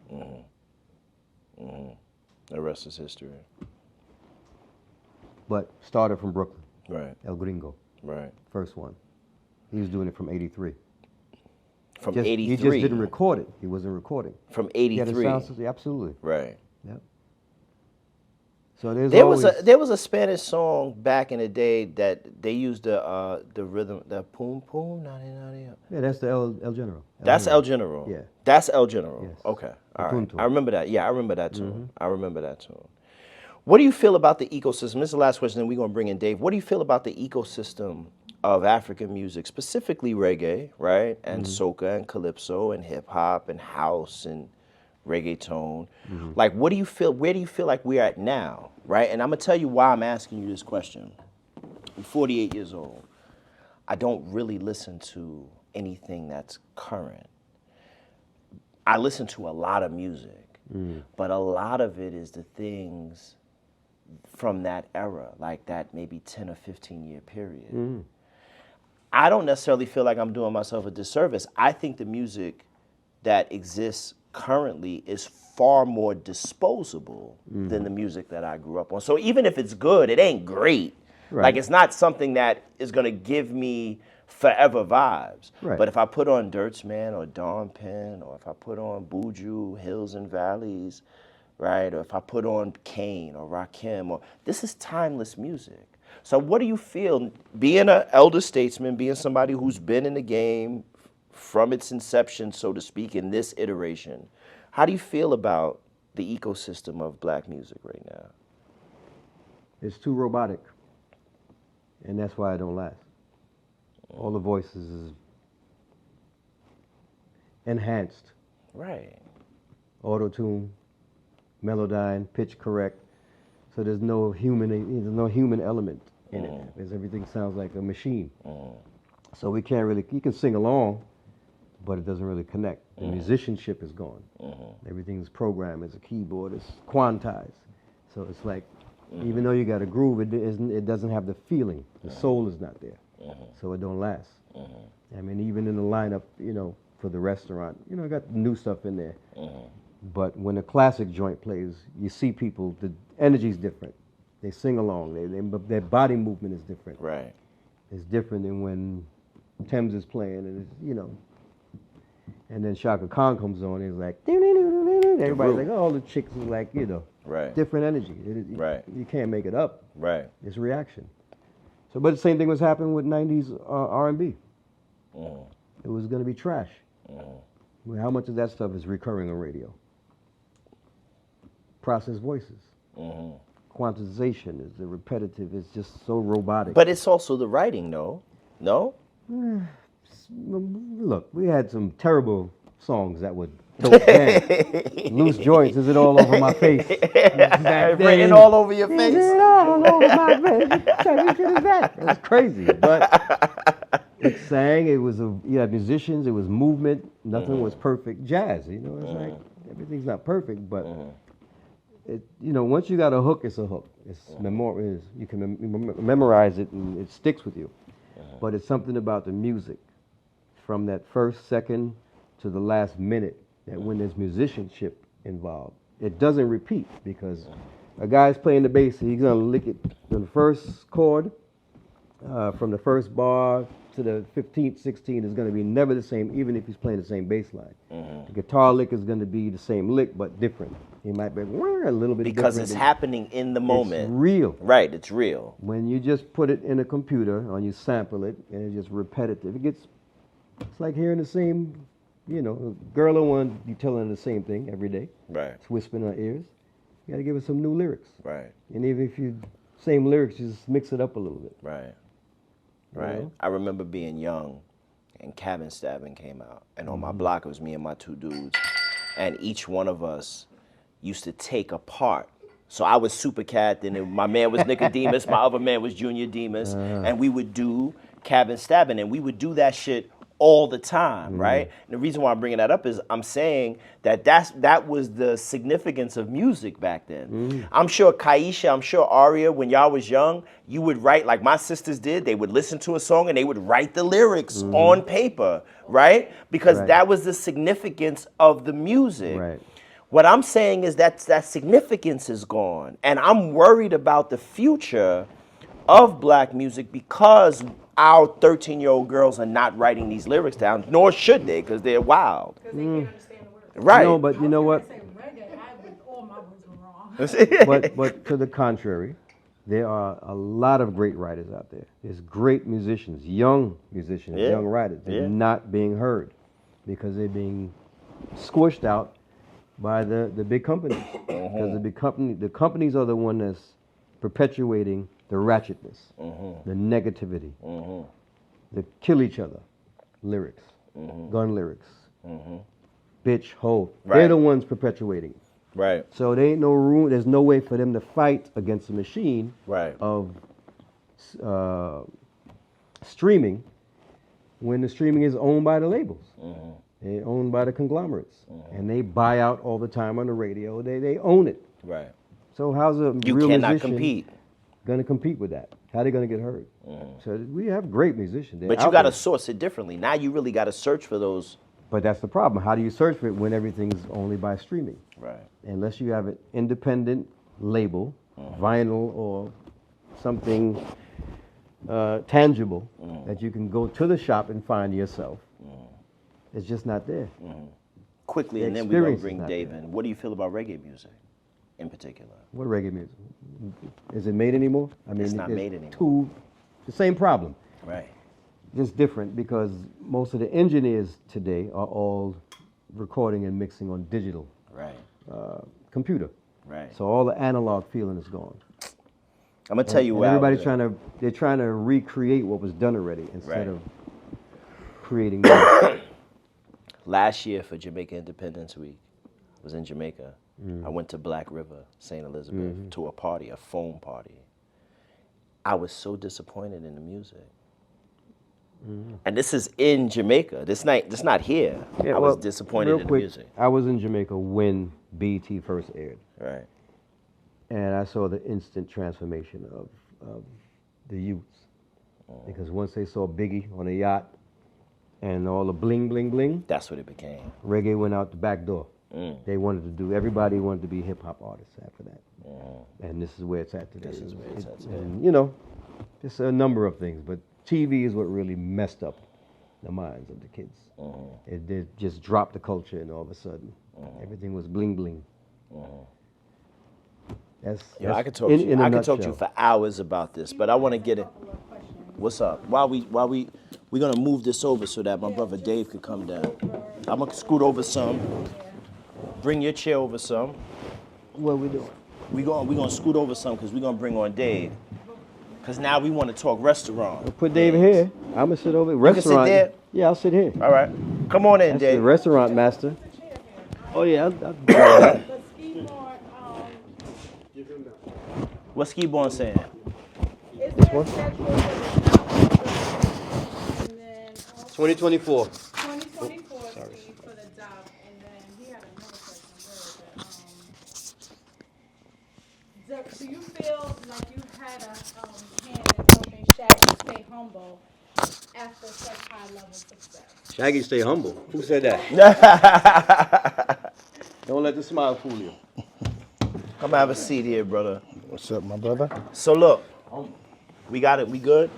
The rest is history. But started from Brooklyn, Right, El Gringo, right. first one. He was doing it from 83. From He 83. just didn't record it. He wasn't recording. From He had a 83. sound system, absolutely. Right. Yep. So there's There always, was a Spanish song back in the day that they used the rhythm, the poom poom, nani nani. yeah, that's the El General. That's El General. Yeah. That's El General. Yes. Okay. All right. punto. I remember that. Yeah, I remember that tune. I remember that tune. What do you feel about the ecosystem? This is the last question, then we're going to bring in Dave. What do you feel about the ecosystem of African music, specifically reggae, right? And soca and calypso and hip hop and house and reggaeton? Like, what do you feel, where do you feel like we're at now, right? And I'm going to tell you why I'm asking you this question. I'm 48 years old. I don't really listen to anything that's current. I listen to a lot of music, but a lot of it is the things from that era, like that maybe 10 or 15 year period. I don't necessarily feel like I'm doing myself a disservice. I think the music that exists currently is far more disposable than the music that I grew up on. So even if it's good, it ain't great. Right. Like, it's not something that is gonna give me forever vibes. Right. But if I put on Dirtsman or Dawn Penn, or if I put on Buju, Hills and Valleys, right? Or if I put on Kane or Rakim, or this is timeless music. So what do you feel, being an elder statesman, being somebody who's been in the game from its inception, so to speak, in this iteration, how do you feel about the ecosystem of black music right now? it's too robotic. And that's why it don't last. All the voices is enhanced. Right. Auto-tune, melodyne, pitch correct. So there's no human element in it. Because everything sounds like a machine. So we can't really, you can sing along, but it doesn't really connect. The musicianship is gone. Everything's programmed as a keyboard, it's quantized. So it's like, even though you got a groove, it doesn't have the feeling. The soul is not there. So it don't last. I mean, even in the lineup, for the restaurant, I got new stuff in there. But when a classic joint plays, you see people, the energy's different. They sing along, their body movement is different. Right. It's different than when Thames is playing, and and then Shaka Khan comes on, and it's like, everybody's like, oh, all the chicks is like, Right. different energy. Right. You can't make it up. Right. It's reaction. So, but the same thing was happening with 90s R&B. It was going to be trash. Well, how much of that stuff is recurring on radio? Processed voices. Quantization is the repetitive. It's just so robotic. But it's also the writing, no? No? Look, we had some terrible songs that would dope down. Loose joints, is it all over my face? Written all over your face. Is it all over my face? What kind of shit is that? It was crazy, but it sang. You had musicians. It was movement. Nothing was perfect. Jazz, it's like everything's not perfect, but once you got a hook, it's a hook. It's you can memorize it and it sticks with you. But it's something about the music, from that first second to the last minute, that when there's musicianship involved, it doesn't repeat, because a guy's playing the bass, he's gonna lick it from the first chord, from the first bar to the 15th, 16th is gonna be never the same, even if he's playing the same bass line. The guitar lick is gonna be the same lick, but different. He might be a little bit Because different. it's happening in the moment. It's real. Right, it's real. When you just put it in a computer or you sample it and it's just repetitive, it's like hearing the same, girl in one, you telling her the same thing every day. Right. It's whispering in her ears. You got to give her some new lyrics. Right. And even if you same lyrics, just mix it up a little bit. Right. Right. I remember being young and Cabin Stabbing came out. And on my block, it was me and my two dudes. And each one of us used to take apart. So I was Super Cat, then my man was Nicodemus, my other man was Junior Demus, and we would do Cabin Stabbing, and we would do that shit all the time, right? And the reason why I'm bringing that up is I'm saying that was the significance of music back then. I'm sure Kaisha, I'm sure Aria, when y'all was young, you would write, like my sisters did, they would listen to a song and they would write the lyrics on paper, right? Because that was the significance of the music. Right. What I'm saying is that significance is gone. And I'm worried about the future of black music because our 13-year-old girls are not writing these lyrics down, nor should they, because they're wild. Because they can't understand the words. Right. No, but you know what? I say reggae, all my words were wrong. But to the contrary, there are a lot of great writers out there. There's great musicians, young Yeah. young writers. They're Yeah. not being heard because they're being squished out by the big companies. Because the companies are the one that's perpetuating the ratchetness, the negativity, the kill each other lyrics, gun lyrics, bitch, hoe. Right. They're the ones perpetuating it. Right. So there ain't no room. There's no way for them to fight against the machine Right. of streaming when the streaming is owned by the labels. They're owned by the conglomerates, and they buy out all the time on the radio. They own it. Right. So how's a You real cannot musician compete. going to compete with that? How are they going to get heard? So we have great musicians. They're But you out got to there. source it differently. Now you really got to search for those. But that's the problem. How do you search for it when everything's only by streaming? Right. Unless you have an independent label, vinyl or something tangible that you can go to the shop and find yourself. It's just not there. Quickly, The and then we're going to experience is bring not Dave there. in. What do you feel about reggae music in particular? What reggae music? Is it made anymore? I mean, It's not there's made anymore. the same problem. Right. Just different because most of the engineers today are all recording and mixing on digital Right. computer. Right. So all the analog feeling is gone. I'm going to tell you And what. everybody's they're trying to recreate what was done already instead Right. of creating new. Last year for Jamaica Independence Week, I was in Jamaica. I went to Black River, St. Elizabeth, to a party, a foam party. I was so disappointed in the music. And this is in Jamaica. This not here. I was disappointed real in quick, the music. I was in Jamaica when BET first aired, Right. and I saw the instant transformation of the youths. Because once they saw Biggie on a yacht and all the bling, bling, bling, That's what it became. reggae went out the back door. Everybody wanted to be hip hop artists after that. And this is where it's at today. This is where it's at today. And, you know, just a number of things, but TV is what really messed up the minds of the kids. It did just drop the culture, and all of a sudden, everything was bling bling. That's I could talk in to you. a I could talk to you nutshell. for hours about this, but I want to get it. What's up? While we're gonna move this over so that my brother Dave could come down. I'm gonna scoot over some. Bring your chair over some. What we doing? We gonna scoot over some because we're gonna bring on Dave. Cause now we want to talk restaurant. Put Dave here. I'm gonna sit over. can sit Restaurant. there? Yeah, I'll sit here. All right, come on in, That's the Dave. restaurant master. Oh yeah, I'll But Ski Mark, Give him that. What's Ski-Born saying? is there a schedule for the and then also 2024. 2024 Steve for the doc, and then he had another question. Where is it? Do you feel like you had a hand in helping Shaggy stay humble after such high level success? Shaggy, stay humble. Who said that? Don't let the smile fool you. Come have a seat here, brother. What's up, my brother? So look, we got it. We good?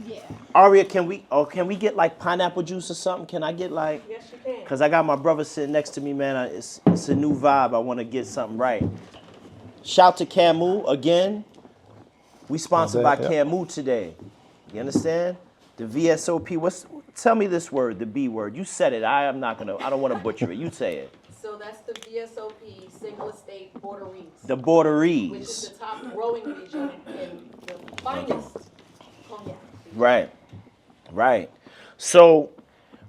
Yeah. Aria, can we get like pineapple juice or something? Can I get like? Yes, you can. Cause I got my brother sitting next to me, man. It's a new vibe. I want to get something right. Shout to Camu again. We sponsored by Okay, yeah. Camu today. You understand? The VSOP. Tell me this word, the B word. You said it. I don't want to butcher it. You say it. So that's the VSOP, single estate borderies, The which is borderies. the top growing region and the finest cognac. Right. Right. So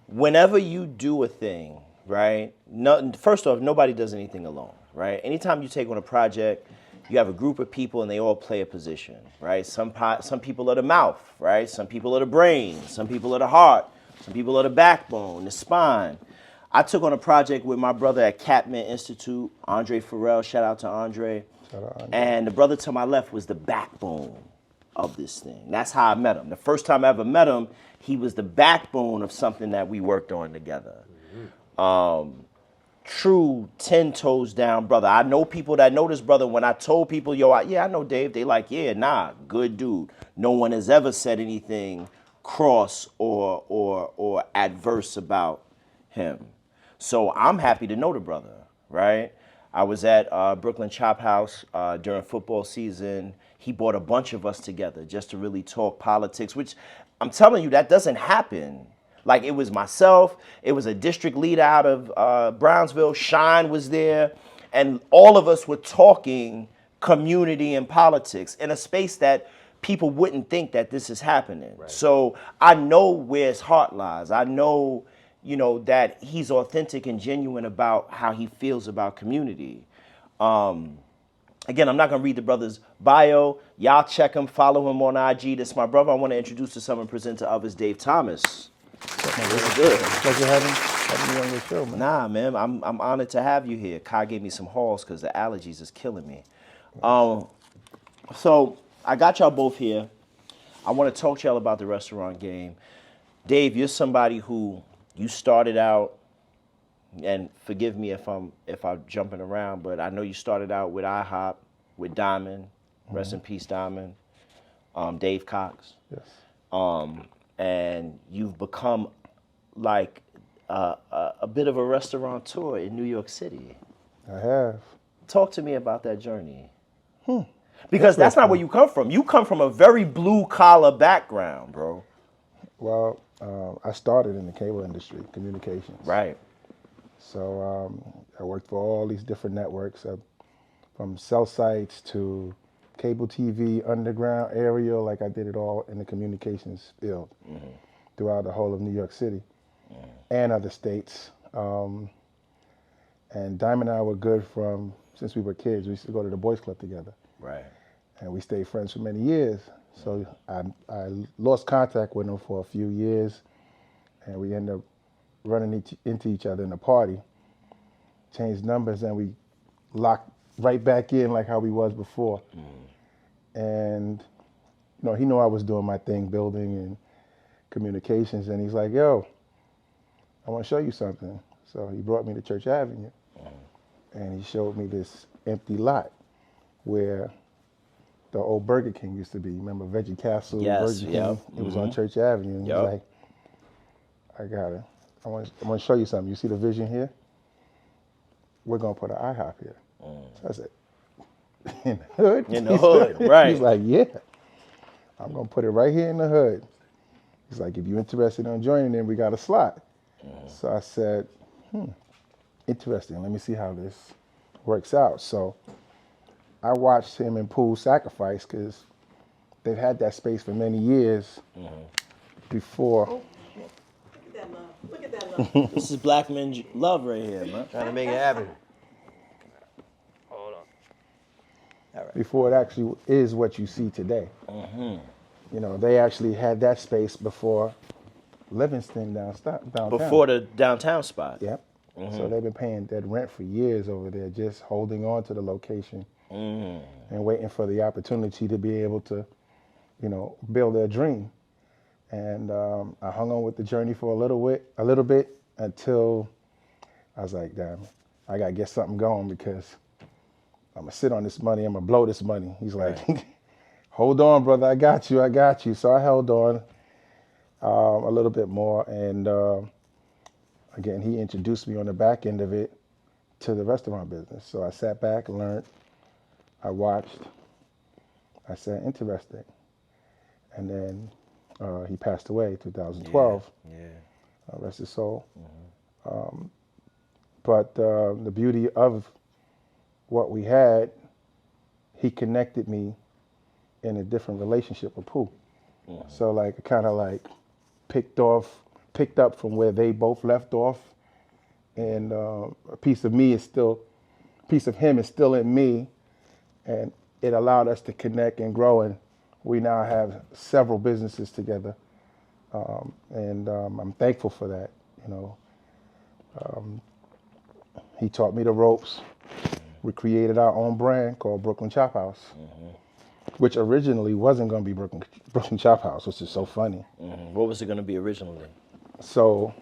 whenever you do a thing, right? First off, nobody does anything alone, right? Anytime you take on a project, you have a group of people and they all play a position, right? Some people are the mouth, right? Some people are the brain. Some people are the heart. Some people are the backbone, the spine. I took on a project with my brother at Catman Institute, Andre Farrell. Shout out to Andre. And the brother to my left was the backbone of this thing. That's how I met him. The first time I ever met him, he was the backbone of something that we worked on together. true 10 toes down brother. I know people that know this brother. When I told people, yo, I know Dave, they like, yeah, nah, good dude. No one has ever said anything cross or adverse about him. So I'm happy to know the brother, right? I was at Brooklyn Chop House during football season. He brought a bunch of us together just to really talk politics, which I'm telling you, that doesn't happen. Like, it was myself, it was a district leader out of Brownsville, Shine was there, and all of us were talking community and politics in a space that people wouldn't think that this is happening. Right. So I know where his heart lies. I know, you know, that he's authentic and genuine about how he feels about community. Again, I'm not going to read the brother's bio. Y'all check him, follow him on IG. This is my brother. I want to introduce to some and present to others, Dave Thomas. This is good. Pleasure having me on your show, man. Nah, man, I'm honored to have you here. Kai gave me some halls because the allergies is killing me. So I got y'all both here. I want to talk to y'all about the restaurant game. Dave, you're somebody who you started out, and forgive me if I'm jumping around, but I know you started out with IHOP, with Diamond, rest in peace, Diamond, Dave Cox. Yes. And you've become like a bit of a restaurateur in New York City. I have. Talk to me about that journey. Because that's not where you come from. You come from a very blue collar background, bro. Well, I started in the cable industry, communications. Right. So I worked for all these different networks, from cell sites to cable TV, underground, aerial, like I did it all in the communications field throughout the whole of New York City and other states. And Diamond and I were good since we were kids. We used to go to the Boys Club together. Right. And we stayed friends for many years. So I lost contact with him for a few years, and we ended up running into each other in a party, changed numbers, and we locked right back in like how we was before. And you know, he knew I was doing my thing, building and communications, and he's like, yo, I want to show you something. So he brought me to Church Avenue, and he showed me this empty lot where the old Burger King used to be. Remember Veggie Castle, Yes, Burger King? yep. It was on Church Avenue, and he's like, I got it. I want to show you something. You see the vision here? We're going to put an IHOP here. So I said, in the hood? In the hood, right. He's like, yeah. I'm going to put it right here in the hood. He's like, if you're interested in joining in, we got a slot. So I said, interesting. Let me see how this works out. So I watched him and Pool sacrifice because they've had that space for many years before. Look at that love. This is black men love right here, man. Trying to make it happen. Before it actually is what you see today. You know, they actually had that space before Livingston downtown. Before the downtown spot. Yep. So they've been paying that rent for years over there, just holding on to the location and waiting for the opportunity to be able to, you know, build their dream. And I hung on with the journey for a little bit until I was like, damn, I gotta get something going because I'm gonna sit on this money, I'm gonna blow this money. He's like, hold on, brother, I got you. So I held on a little bit more, and again, he introduced me on the back end of it to the restaurant business. So I sat back, learned, I watched, I said, interesting. And then he passed away 2012. Rest his soul. But the beauty of what we had, he connected me in a different relationship with Pooh. So like, kind of like picked up from where they both left off, and a piece of him is still in me, and it allowed us to connect and grow, and we now have several businesses together, and I'm thankful for that. You know, he taught me the ropes. We created our own brand called Brooklyn Chop House, which originally wasn't going to be Brooklyn Chop House, which is so funny. What was it going to be originally? So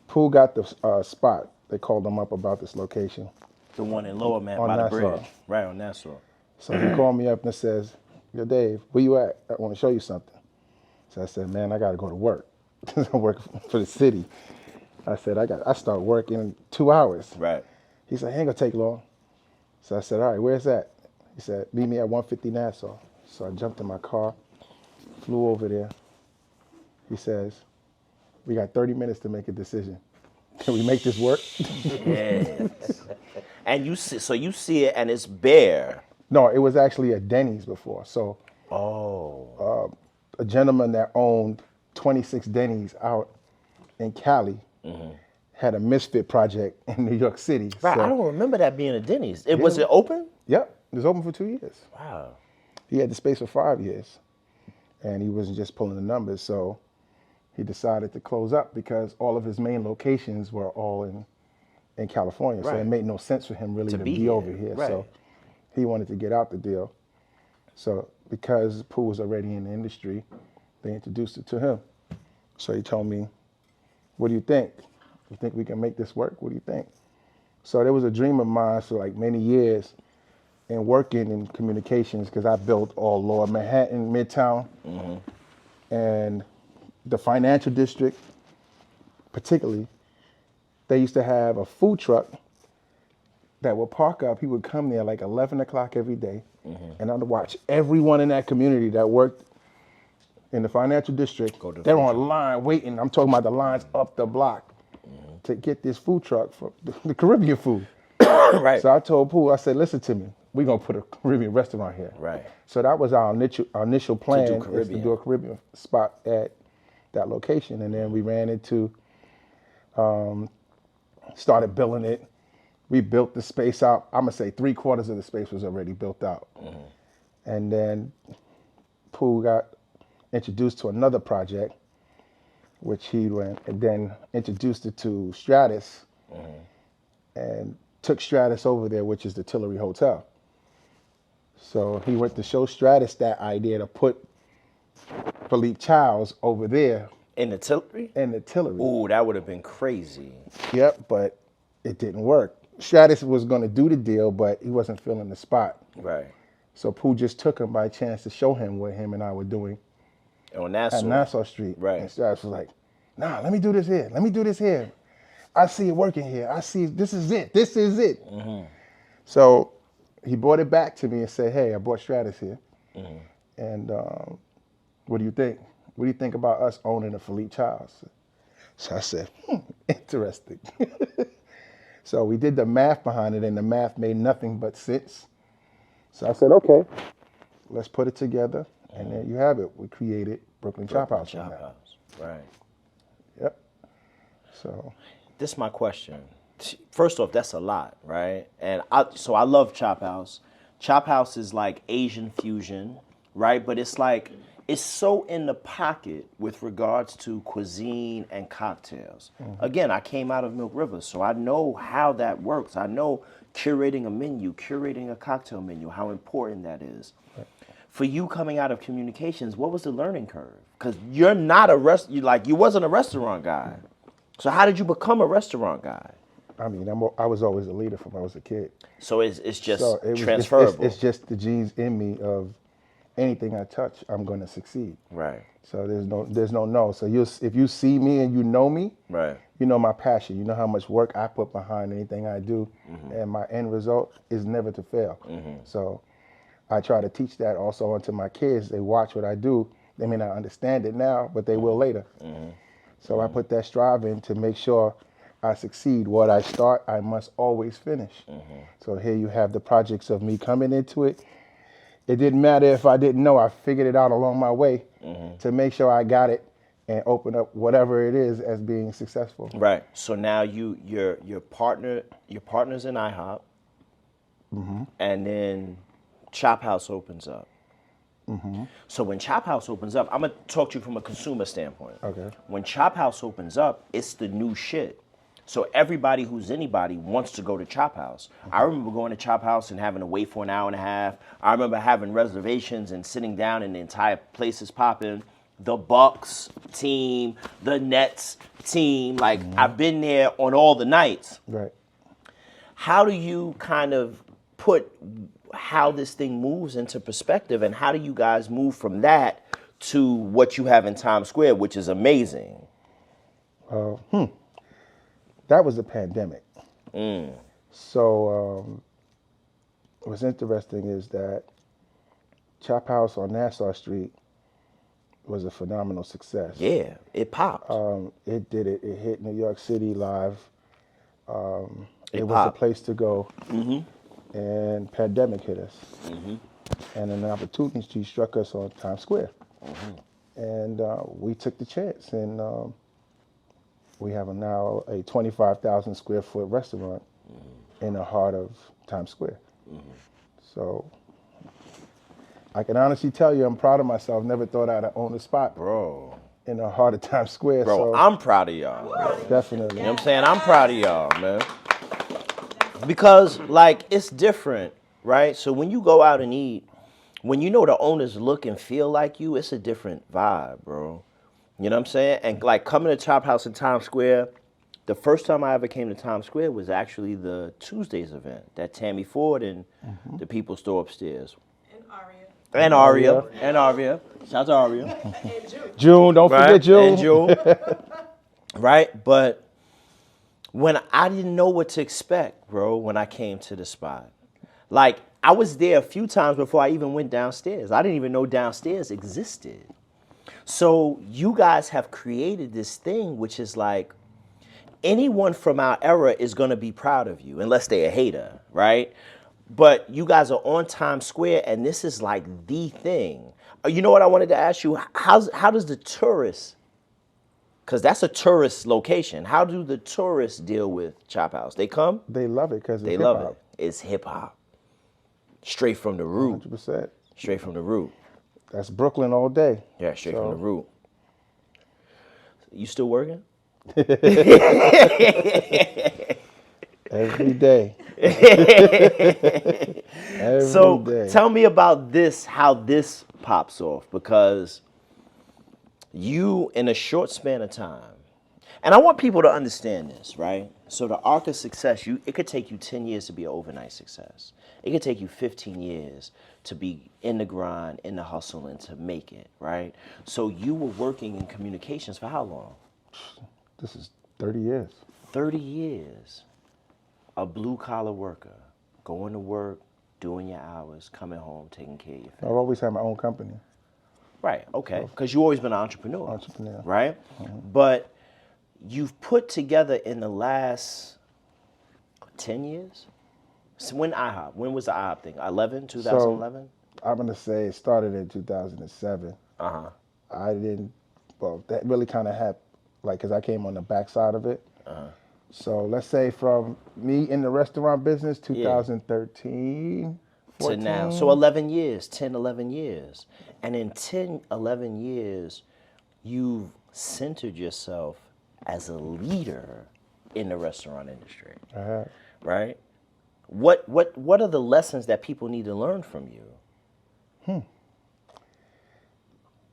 Pooh got the spot they called him up about this location. The one in Lower Man On by the Nassau. bridge. Right, on Nassau. So he called me up and says, "Yo, Dave, where you at? I want to show you something." So I said, "Man, I got to go to work. I work for the city." I said, I start working in 2 hours. Right. He said, "Ain't gonna take long." So I said, "All right, where's that?" He said, "Meet me at 150 Nassau." So I jumped in my car, flew over there. He says, "We got 30 minutes to make a decision. Can we make this work?" Yes. And you see it and it's bare. No, it was actually a Denny's before. So a gentleman that owned 26 Denny's out in Cali had a misfit project in New York City. Right, So, I don't remember that being a Denny's. Was it open? Yep, it was open for 2 years. Wow. He had the space for 5 years, and he wasn't just pulling the numbers. So he decided to close up because all of his main locations were all in California. So Right. it made no sense for him really to be be here, over here. right. So he wanted to get out the deal. So because Pooh was already in the industry, they introduced it to him. So he told me, "What do you think? You think we can make this work? What do you think?" So there was a dream of mine for like many years in working in communications because I built all Lower Manhattan, Midtown, and the financial district, particularly. They used to have a food truck that would park up. He would come there like 11 o'clock every day, and I'd watch everyone in that community that worked in the financial district. Go to the They're food on truck. line waiting. I'm talking about the lines up the block to get this food truck for the Caribbean food. Right. So I told Pooh, I said, "Listen to me. We're going to put a Caribbean restaurant here." Right. So that was our initial plan, is to Caribbean. do a Caribbean spot at that location. And then we ran into, started building it. We built the space out. I'm going to say 3/4 of the space was already built out. And then Pooh got introduced to another project, which he went and then introduced it to Stratus and took Stratus over there, which is the Tillery Hotel. So he went to show Stratus that idea to put Philippe Chow's over there In the Tillery? in the Tillery. Ooh, that would have been crazy. Yep, but it didn't work. Stratus was going to do the deal, but he wasn't filling the spot. Right. So Pooh just took him by chance to show him what him and I were doing On Nassau. at Nassau Street. Right. And Stratus was like, "Nah, let me do this here. Let me do this here. I see it working here. I see this is it. This is it." So he brought it back to me and said, "Hey, I brought Stratus here. And what do you think? What do you think about us owning a Philippe Child's?" So I said, "Interesting." So we did the math behind it, and the math made nothing but sense. So I said, "Okay, let's put it together." And there you have it. We created Brooklyn Chop House. from Chop that. House. Right. Yep. So This is my question. First off, that's a lot, right? And I love Chop House. Chop House is like Asian fusion, right? But it's like, it's so in the pocket with regards to cuisine and cocktails. Again, I came out of Milk River, so I know how that works. I know curating a menu, curating a cocktail menu, how important that is. For you coming out of communications, what was the learning curve? Because you're not you wasn't a restaurant guy. So how did you become a restaurant guy? I mean, I was always a leader from when I was a kid. So it's just So it was, transferable. it's just the genes in me of anything I touch, I'm going to succeed. Right. So there's no. So if you see me and you know me, Right. you know my passion. You know how much work I put behind anything I do, and my end result is never to fail. So I try to teach that also onto my kids. They watch what I do. They may not understand it now, but they will later. So I put that strive in to make sure I succeed. What I start, I must always finish. So here you have the projects of me coming into it. It didn't matter if I didn't know. I figured it out along my way to make sure I got it and open up whatever it is as being successful. Right. So now your partner's in IHOP, and then Chop House opens up. So when Chop House opens up, I'm gonna talk to you from a consumer standpoint. Okay. When Chop House opens up, it's the new shit. So everybody who's anybody wants to go to Chop House. I remember going to Chop House and having to wait for an hour and a half. I remember having reservations and sitting down and the entire place is popping. the Bucks team, the Nets team. Like I've been there on all the nights. Right. How do you kind of put how this thing moves into perspective, and how do you guys move from that to what you have in Times Square, which is amazing? That was the pandemic. So what's interesting is that Chop House on Nassau Street was a phenomenal success. Yeah, it popped. It did it. It hit New York City live. It was popped. the place to go. And pandemic hit us. And an opportunity struck us on Times Square. And we took the chance. And we have now a 25,000 square foot restaurant in the heart of Times Square. So I can honestly tell you I'm proud of myself. Never thought I'd own a spot, Bro, in the heart of Times Square. So I'm proud of y'all. definitely. You know what I'm saying? I'm proud of y'all, man. Because, like, it's different, right? So when you go out and eat, when you know the owners look and feel like you, it's a different vibe, bro. You know what I'm saying? And, like, coming to Chop House in Times Square, the first time I ever came to Times Square was actually the Tuesdays event that Tammy Ford and the people store upstairs. And Aria. And Aria. Shout out to Aria. And June. June, don't forget June. And June. Right? But when I didn't know what to expect, bro, when I came to the spot. Like, I was there a few times before I even went downstairs. I didn't even know downstairs existed. So you guys have created this thing which is like, anyone from our era is going to be proud of you, unless they're a hater, right? But you guys are on Times Square, and this is like the thing. You know what I wanted to ask you? How does the tourists, because that's a tourist location, how do the tourists deal with Chop House? They come? They love it because They love it. It's hip-hop. Straight from the root. 100%. Straight from the root. That's Brooklyn all day. Yeah, straight from the root. You still working? Every day. Every So day. tell me about this, how this pops off, because you, in a short span of time, and I want people to understand this, right? So the arc of success, it could take you 10 years to be an overnight success. It could take you 15 years to be in the grind, in the hustle, and to make it, right? So you were working in communications for how long? This is 30 years. 30 years. A blue-collar worker, going to work, doing your hours, coming home, taking care of your family. I've always had my own company. Right, okay, because you've always been an entrepreneur. Entrepreneur. Right? But you've put together in the last 10 years? So when was the IHOP thing? 2011? I'm going to say it started in 2007. Uh-huh. That really kind of happened, like, because I came on the backside of it. So let's say from me in the restaurant business, 2013, 14. To now. So 11 years, 10, 11 years. And in 10, 11 years, you've centered yourself as a leader in the restaurant industry. Right? What are the lessons that people need to learn from you?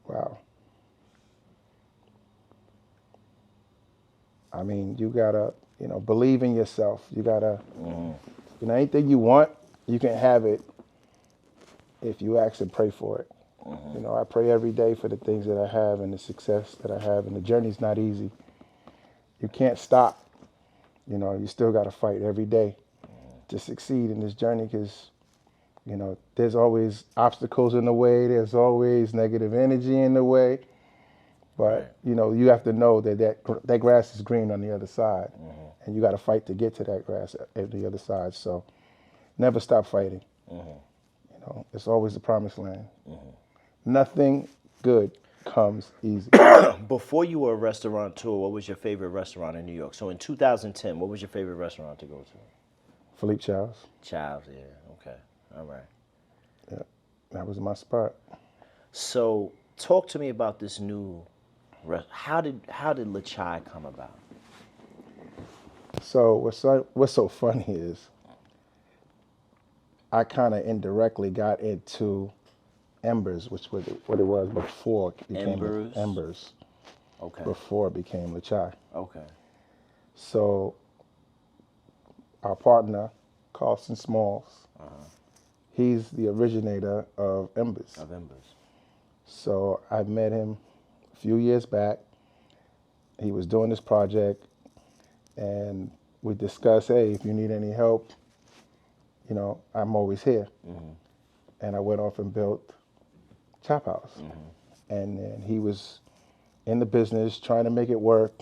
Wow. I mean, you gotta, believe in yourself. You gotta, anything you want, you can have it if you ask and pray for it. I pray every day for the things that I have and the success that I have, and the journey's not easy. You can't stop. You still gotta fight every day to succeed in this journey, because, there's always obstacles in the way. There's always negative energy in the way. But, you have to know that grass is green on the other side. And you got to fight to get to that grass at the other side. So never stop fighting. It's always the promised land. Nothing good comes easy. Before you were a restaurateur, what was your favorite restaurant in New York? So in 2010, what was your favorite restaurant to go to? Philippe Chow's. Chow's, yeah. Okay. All right. Yeah, that was my spot. So talk to me about this new how did Le Chai come about? So what's so funny is I kind of indirectly got into Embers, which was what it was before it became Embers? Embers, Okay. before it became Lachai. Okay. So our partner, Carlson Smalls, he's the originator of Embers. Of Embers. So I met him a few years back. He was doing this project, and we discussed, hey, if you need any help, you know, I'm always here. And I went off and built Chop House. And then he was in the business trying to make it work.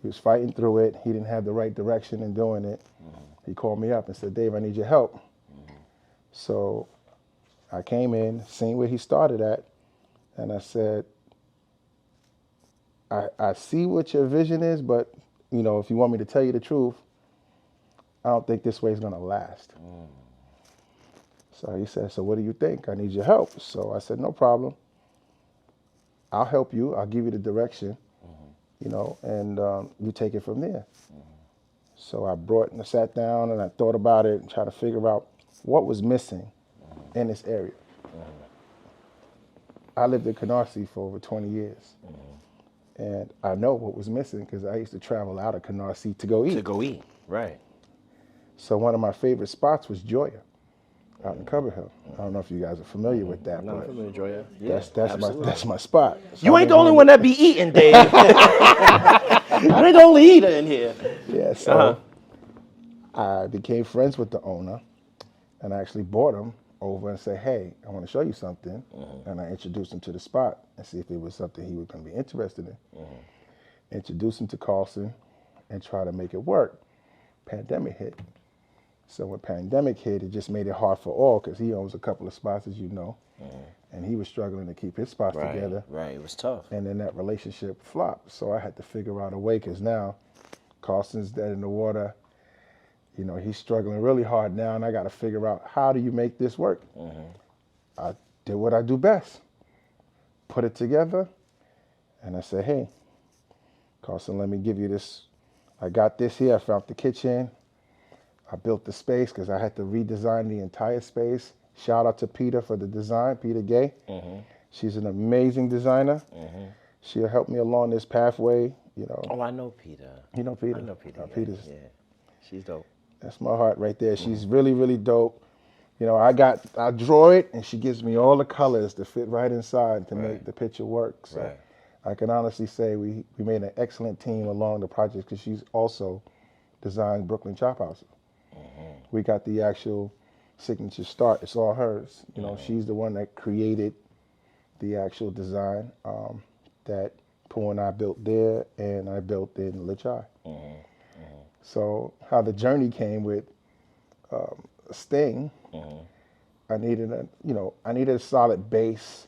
He was fighting through it. He didn't have the right direction in doing it. He called me up and said, Dave, I need your help. So I came in, seen where he started at, and I said, I see what your vision is, but you know, if you want me to tell you the truth, I don't think this way is gonna last. So he said, so what do you think? I need your help. So I said, no problem. I'll help you. I'll give you the direction, you know, and you take it from there. So I brought and I sat down and I thought about it and tried to figure out what was missing in this area. I lived in Canarsie for over 20 years. And I know what was missing because I used to travel out of Canarsie to go eat. To go eat, right. So one of my favorite spots was Joya out in Cover Hill. I don't know if you guys are familiar with that, I'm not but familiar, Joya. Yeah, that's my spot. So you ain't the only one that be eating, Dave. You ain't the only eater in here. Yeah, so I became friends with the owner, and I actually brought him over and said, hey, I want to show you something. And I introduced him to the spot and see if it was something he was going to be interested in. Introduced him to Carlson and try to make it work. Pandemic hit. So when pandemic hit, it just made it hard for all because he owns a couple of spots, as you know, and he was struggling to keep his spots together. Right, it was tough. And then that relationship flopped. So I had to figure out a way because now Carlson's dead in the water. You know, he's struggling really hard now, and I got to figure out how do you make this work. I did what I do best, put it together, and I said, hey, Carlson, let me give you this. I got this here. I found the kitchen. I built the space because I had to redesign the entire space. Shout out to Peter for the design, Peter Gay. She's an amazing designer. She'll help me along this pathway, you know. Oh, I know Peter. You know Peter? I know Peter. Yeah, Peter's, yeah. She's dope. That's my heart right there. She's really, really dope. You know, I draw it, and she gives me all the colors to fit right inside to make the picture work. So I can honestly say we made an excellent team along the project because she's also designed Brooklyn Chop House. We got the actual signature start. It's all hers. You know, she's the one that created the actual design that Pooh and I built there, and I built in Lachai. So how the journey came with Sting, I needed a solid base,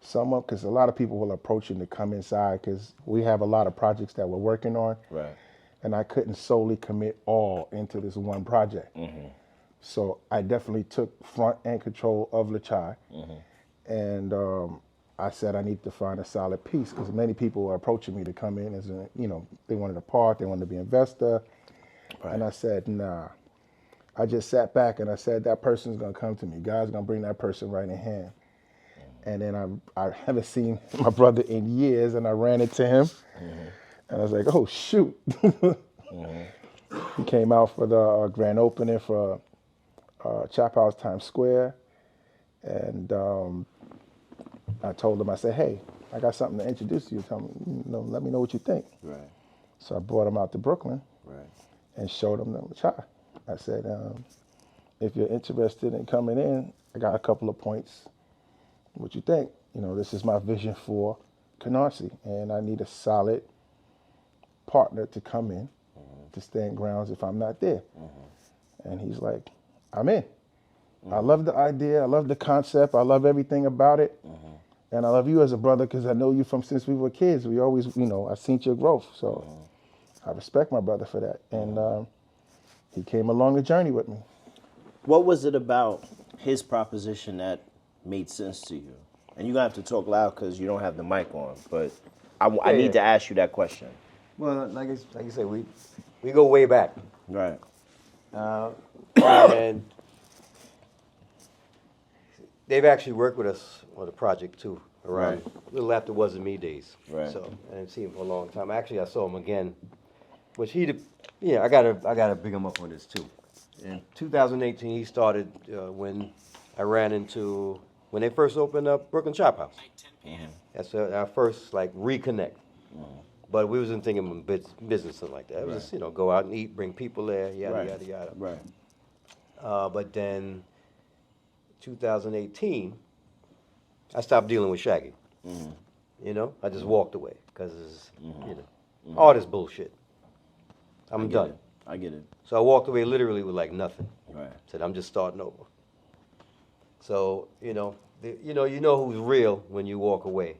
someone, because a lot of people will approach him to come inside because we have a lot of projects that we're working on. Right. And I couldn't solely commit all into this one project. So I definitely took front and control of Lachai. And I said I need to find a solid piece because many people were approaching me to come in as a, you know, they wanted a part, they wanted to be an investor. And I said, nah. I just sat back and I said, that person's gonna come to me. God's gonna bring that person right in hand. And then I haven't seen my brother in years, and I ran into him. And I was like, oh, shoot. He came out for the grand opening for Chop House Times Square. And I told him, I said, hey, I got something to introduce to you. Tell me, you know, let me know what you think. Right. So I brought him out to Brooklyn and showed him the Chai. I said, if you're interested in coming in, I got a couple of points. What you think? You know, this is my vision for Canarsie, and I need a solid partner to come in to stand grounds if I'm not there. And he's like, I'm in. I love the idea. I love the concept. I love everything about it. And I love you as a brother because I know you from since we were kids. We always, you know, I've seen your growth. So I respect my brother for that. And he came along the journey with me. What was it about his proposition that made sense to you? And you're going to have to talk loud because you don't have the mic on. But I need to ask you that question. Well, like you said, we go way back. Right. And they've actually worked with us on the project too, around Right. a little after Wasn't Me days. Right. So I didn't see him for a long time. Actually, I saw him again, which I gotta big him up on this too. In 2018, he started when I ran into when they first opened up Brooklyn Chop House. That's our first like reconnect. But we wasn't thinking of business and like that. It was just go out and eat, bring people there, yada yada yada. Right. But then 2018, I stopped dealing with Shaggy. I just walked away because all this bullshit. I'm done. I get it. So I walked away literally with like nothing. Right. Said I'm just starting over. So you know who's real when you walk away,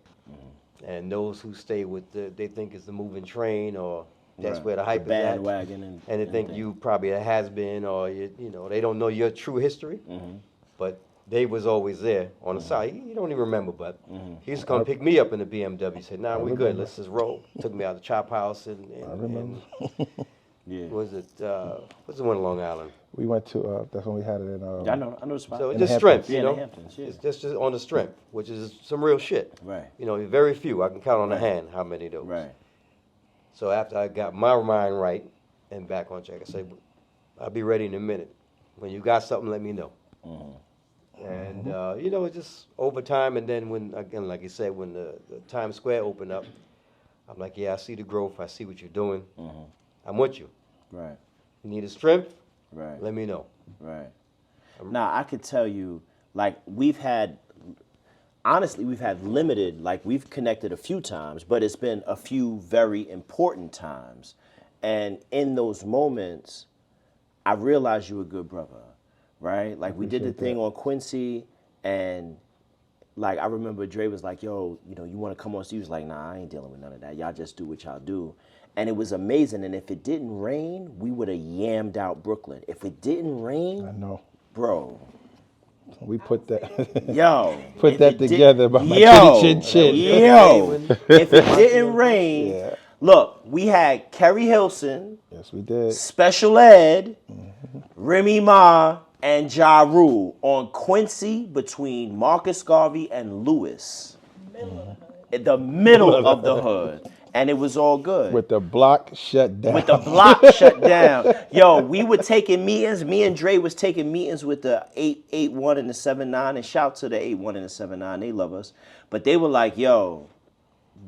and those who stay with they think it's the moving train or that's Right. where the hype The is at. bandwagon And they think you probably a has been or they don't know your true history, but they was always there on the side. You don't even remember, but he used to come pick me up in the BMW. Said, "Nah, we good. Let's just roll." Took me out to Chop House and Yeah. was it what's the one in Long Island? We went to, that's when we had it in, I know the spot. So it's the just strength, Hamptons. Yeah, you in know. the Hamptons, yeah. It's just on the strength, which is some real shit. Right. Very few. I can count on the hand how many of those. Right. So after I got my mind right and back on track, I said, I'll be ready in a minute. When you got something, let me know. And, it's just over time. And then when, again, like you said, when the Times Square opened up, I'm like, yeah, I see the growth. I see what you're doing. I'm with you. Right. You need a strength? Right. Let me know. Right. Now, I could tell you, like, we've had limited, like, we've connected a few times, but it's been a few very important times. And in those moments, I realized you were a good brother, right? Like, we did the thing on Quincy, and, like, I remember Dre was like, yo, you want to come on stage? He was like, nah, I ain't dealing with none of that. Y'all just do what y'all do. And it was amazing. And if it didn't rain, we would have yammed out Brooklyn. If it didn't rain, I know. bro, We put that, yo, put if that it did- together by my yo, chin chin. yo, if it didn't rain, Yeah. look, we had Kerry Hilson, Yes, we did. Special Ed, Remy Ma, and Ja Rule on Quincy between Marcus Garvey and Lewis. In the middle of the hood. And it was all good. With the block shut down. With the block shut down. Yo, we were taking meetings. Me and Dre was taking meetings with the 881 and the 79. And shout to the 81 and the 79. They love us. But they were like, yo,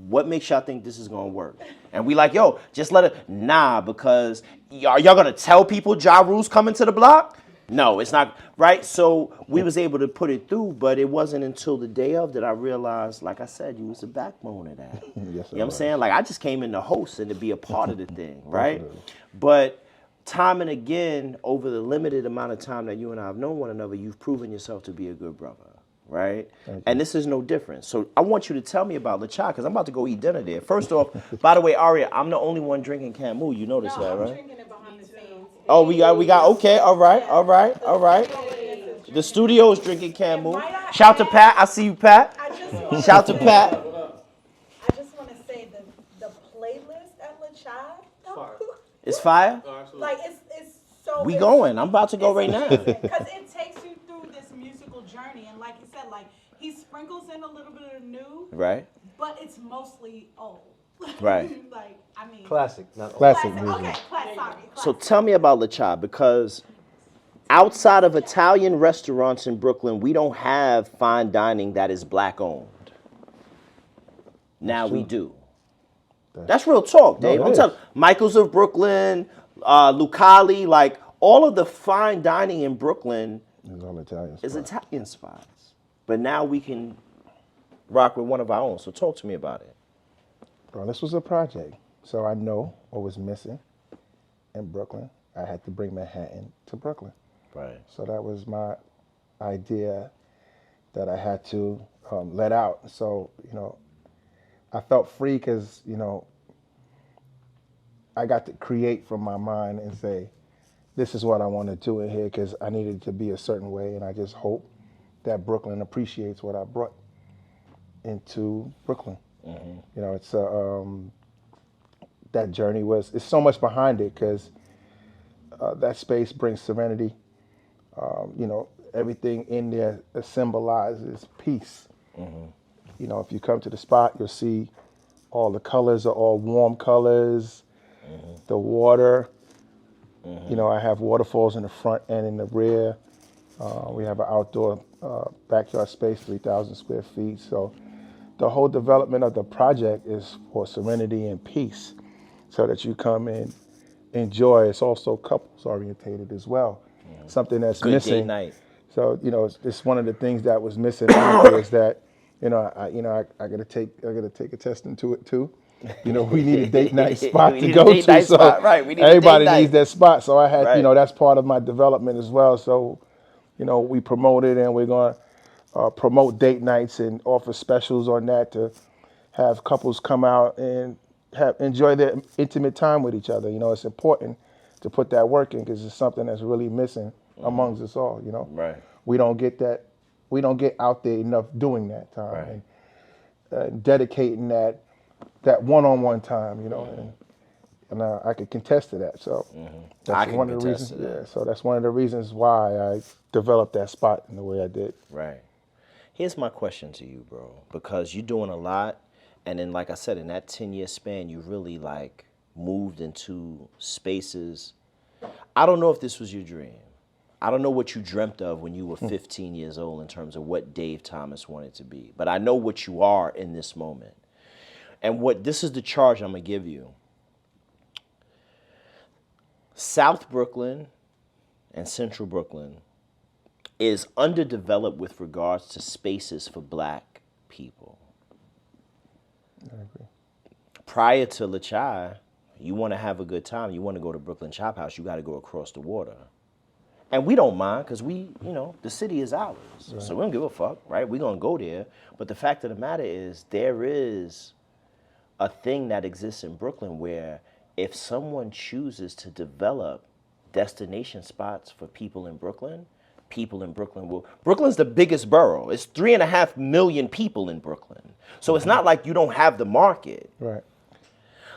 what makes y'all think this is going to work? And we like, yo, just let it. Nah, because are y'all going to tell people Ja Rule's coming to the block? No, it's not. Right? So we was able to put it through, but it wasn't until the day of that I realized, like I said, you was the backbone of that. Yes, You know what I'm was. saying? Like, I just came in to host and to be a part of the thing, right? But time and again, over the limited amount of time that you and I have known one another, you've proven yourself to be a good brother, right? And this is no different. So I want you to tell me about La Cha, because I'm about to go eat dinner there. First off, by the way, Aria, I'm the only one drinking Camus. You notice that, I'm right? drinking it behind the scenes. Oh, we got, okay, all right. The studio is drinking Camus. Shout to Pat. I see you, Pat. I just want Shout to Pat. to say the playlist at La Chai, It's fire. like it's so. We going. I'm about to go right now. Because it takes you through this musical journey, and like you said, like he sprinkles in a little bit of new, Right. but it's mostly old. Right. Like I mean, Classic, not old. Classic music. Okay, sorry. So tell me about La Cha, because outside of Italian restaurants in Brooklyn, we don't have fine dining that is black owned. Now we do. That's real talk, Dave. it I'm is. telling Michael's of Brooklyn, Lucali, like all of the fine dining in Brooklyn It's all Italian is stuff. Italian spots. But now we can rock with one of our own. So talk to me about it. Well, this was a project, so I know what was missing in Brooklyn. I had to bring Manhattan to Brooklyn. Right. So that was my idea that I had to let out. So, I felt free because, I got to create from my mind and say, this is what I want to do in here because I needed to be a certain way. And I just hope that Brooklyn appreciates what I brought into Brooklyn. It's that journey it's so much behind it because that space brings serenity. You know, everything in there symbolizes peace. You know, if you come to the spot, you'll see all the colors are all warm colors. The water, you know, I have waterfalls in the front and in the rear. We have an outdoor backyard space, 3,000 square feet. So the whole development of the project is for serenity and peace so that you come and enjoy. It's also couples orientated as well. Something that's Good missing. date night. So, you know, it's one of the things that was missing out there is that, you know, I gotta take a test into it too. You know, we need a date night spot We to need a go date to. night So spot, right. We need a date everybody night. needs that spot. So I had, you Right. know, that's part of my development as well. So, you know, we promote it and we're gonna promote date nights and offer specials on that to have couples come out and enjoy their intimate time with each other. You know, it's important to put that work in because it's something that's really missing amongst us all. You know, Right. we don't get that, we don't get out there enough doing that time Right. and dedicating that one-on-one time. You know, and I could contest to that. So that's I can one of the contest reasons. to that. Yeah, so that's one of the reasons why I developed that spot in the way I did. Right. Here's my question to you, bro, because you're doing a lot, and then, like I said, in that 10-year span, you really like moved into spaces. I don't know if this was your dream. I don't know what you dreamt of when you were 15 years old in terms of what Dave Thomas wanted to be, but I know what you are in this moment. And what this is the charge I'm gonna give you. South Brooklyn and Central Brooklyn is underdeveloped with regards to spaces for black people. I agree. Prior to LaChai, you want to have a good time, you want to go to Brooklyn Chop House, you got to go across the water. And we don't mind because we, you know, the city is ours. Right. So we don't give a fuck, right? We're going to go there. But the fact of the matter is there is a thing that exists in Brooklyn where if someone chooses to develop destination spots for people in Brooklyn will. Brooklyn's the biggest borough. It's 3.5 million people in Brooklyn. So it's not like you don't have the market. Right.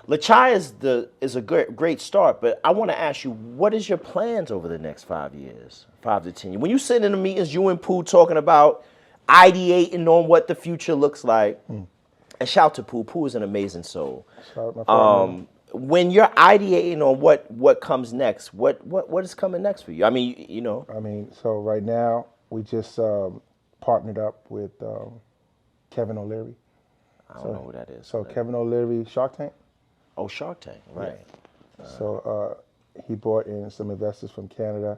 LaChai is a great start, but I want to ask you, what is your plans over the next 5 years, 5 to 10 years? When you sit in the meetings, you and Pooh talking about ideating on what the future looks like, and shout to Pooh. Pooh is an amazing soul. Shout out my partner. When you're ideating on what comes next, what is coming next for you? I mean, you know. I mean, so right now we just partnered up with Kevin O'Leary. I don't know who that is. So Kevin O'Leary, Shark Tank. Oh, Shark Tank, right. So he brought in some investors from Canada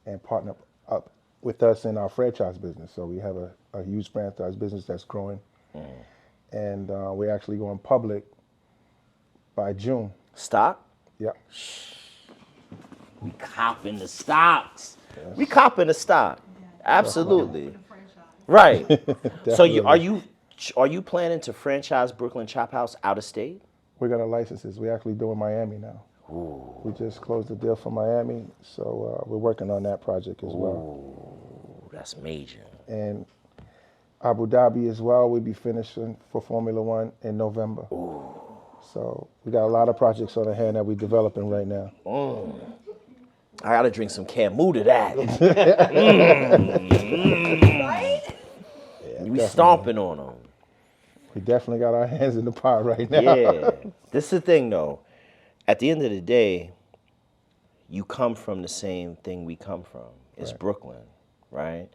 and partnered up with us in our franchise business. So we have a huge franchise business that's growing. And we're actually going public by June. Stock? Yeah. We copping the stocks. Yes. We copping the stock. Absolutely. Right. So are you planning to franchise Brooklyn Chop House out of state? We got our licenses. We're actually doing Miami now. Ooh. We just closed the deal for Miami, so we're working on that project as well. That's major. And Abu Dhabi as well. We'll be finishing for Formula One in November. Ooh. So we got a lot of projects on the hand that we're developing right now. I gotta drink some Camu to that. Right? Yeah, we stomping on them. We definitely got our hands in the pot right now. Yeah. This is the thing, though. At the end of the day, you come from the same thing we come from. It's right. Brooklyn, right?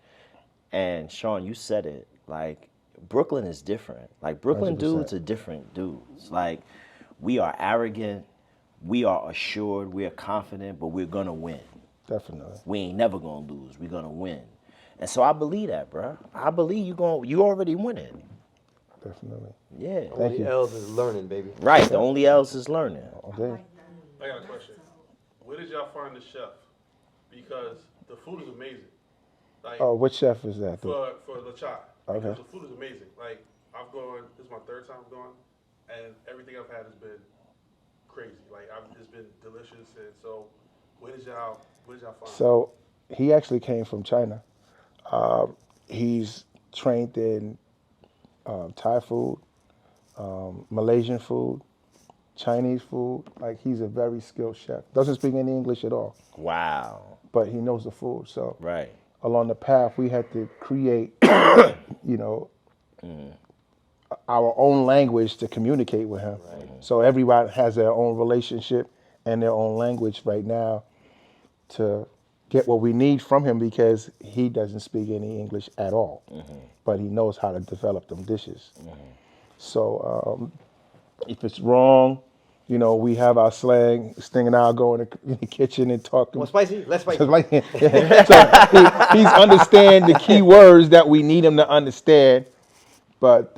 And Sean, you said it. Like, Brooklyn is different. Like, Brooklyn 100%. Dudes are different dudes. Like, we are arrogant, we are assured, we are confident, but we're gonna win. Definitely. We ain't never gonna lose. We're gonna win. And so I believe that, bro. I believe you already winning. Definitely. Yeah. Only L's is learning, baby. Right. The only L's is learning. Okay. I got a question. Where did y'all find the chef? Because the food is amazing. Like, which chef is that? For LaChai. Okay. Because the food is amazing. Like, I've gone, this is my third time going, and everything I've had has been crazy. Like, it's been delicious. And so, where did y'all find So, he actually came from China. He's trained in Thai food, Malaysian food, Chinese food. Like, he's a very skilled chef. Doesn't speak any English at all. Wow. but he knows the food. So Right. along the path, we had to create, you know, our own language to communicate with him. Right. So everybody has their own relationship and their own language right now to get what we need from him because he doesn't speak any English at all, but he knows how to develop them dishes. So if it's wrong, you know, we have our slang. Sting and I'll go in the kitchen and talk. More spicy? Less spicy. So he's understand the key words that we need him to understand. But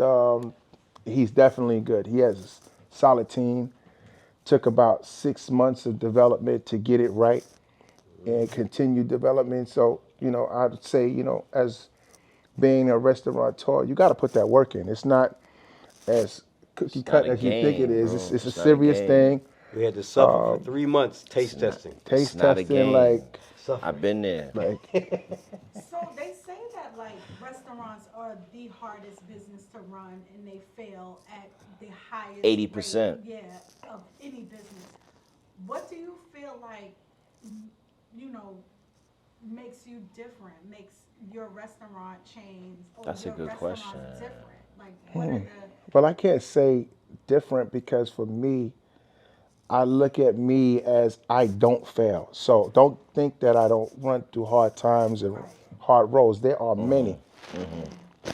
he's definitely good. He has a solid team. Took about 6 months of development to get it right and continued development. So, you know, I'd say, you know, as being a restaurateur, you got to put that work in. It's not as cookie cut as you think it is. bro. It's a It's not a serious game. thing. We had to suffer for 3 months taste testing. Taste not a testing, game. like I've been there. So they say that like restaurants are the hardest business to run and they fail at the highest 80%. rate, yeah, of any business. What do you feel like, you know, makes you different, makes your restaurant chains or That's a your good restaurants question. different? Like what are the well, I can't say different because for me, I look at me as I don't fail. So don't think that I don't run through hard times and hard roads. There are many,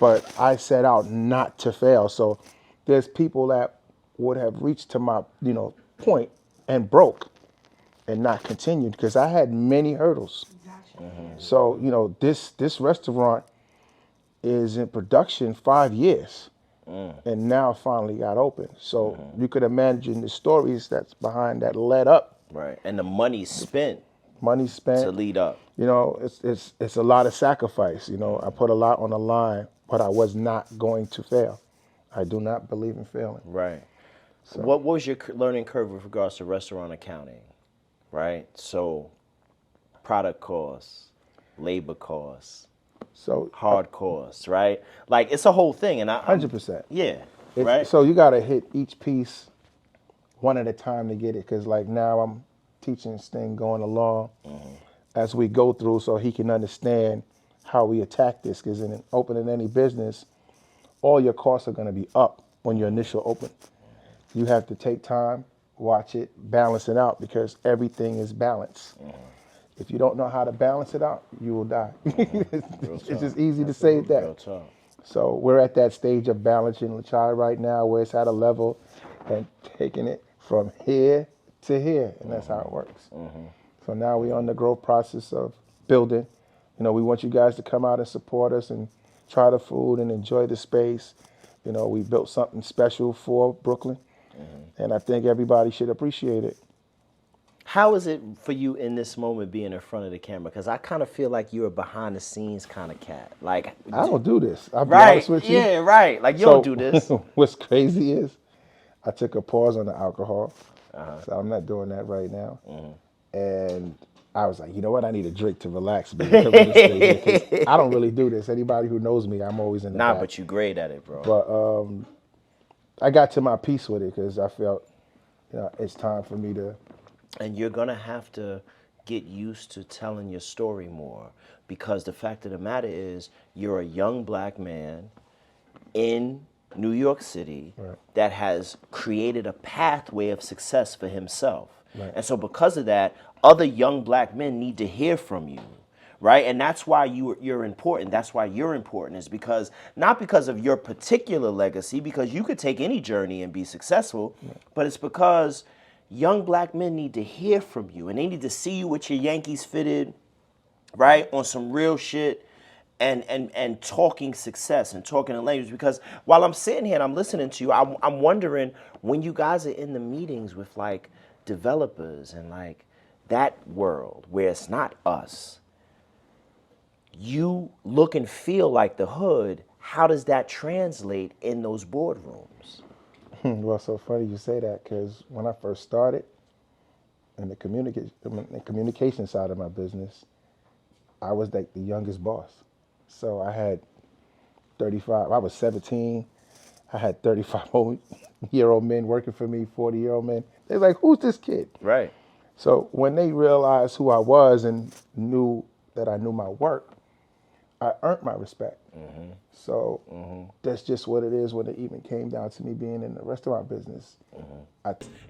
but I set out not to fail. So there's people that would have reached to my, you know, point and broke and not continued because I had many hurdles. gotcha. So, you know, this restaurant is in production 5 years and now finally got open. So you could imagine the stories that's behind that led up. Right. And the money spent Money spent. to lead up. You know, it's a lot of sacrifice. You know, I put a lot on the line, but I was not going to fail. I do not believe in failing. Right. What was your learning curve with regards to restaurant accounting? Right. So, product costs, labor costs, So hard costs. Right. Like it's a whole thing, and I 100%. Yeah. Right. So you got to hit each piece one at a time to get it. Because like now I'm teaching Sting going along as we go through so he can understand how we attack this. Because in opening any business, all your costs are going to be up when your initial open. You have to take time, watch it, balance it out because everything is balance. If you don't know how to balance it out, you will die. It's just easy to say that. Real talk. So we're at that stage of balancing Lachai right now where it's at a level and taking it from here to here, and that's how it works. So now we're on the growth process of building. You know, we want you guys to come out and support us and try the food and enjoy the space. You know, we built something special for Brooklyn, and I think everybody should appreciate it. How is it for you in this moment being in front of the camera? Because I kind of feel like you're a behind the scenes kind of cat. Like I don't do this. I'll be right, honest with you. yeah, right. Like you don't do this. What's crazy is I took a pause on the alcohol, so I'm not doing that right now. And I was like, you know what? I need a drink to relax. Because I don't really do this. Anybody who knows me, I'm always in the back. But you great at it, bro. But I got to my peace with it because I felt, you know, it's time for me to. And you're gonna have to get used to telling your story more because the fact of the matter is you're a young black man in New York City that has created a pathway of success for himself. And so because of that, other young black men need to hear from you. Right? And that's why you're important. That's why you're important is because, not because of your particular legacy, because you could take any journey and be successful, but it's because young black men need to hear from you and they need to see you with your Yankees fitted, right? On some real shit and talking success and talking in language. Because while I'm sitting here and I'm listening to you, I'm wondering when you guys are in the meetings with like developers and like that world where it's not us, you look and feel like the hood. How does that translate in those boardrooms? Well, so funny you say that because when I first started in the communication side of my business, I was like the youngest boss. So I had 35, I was 17. I had 35-year-old men working for me, 40-year-old men. They're like, who's this kid? Right. So when they realized who I was and knew that I knew my work, I earned my respect. So that's just what it is when it even came down to me being in the restaurant business.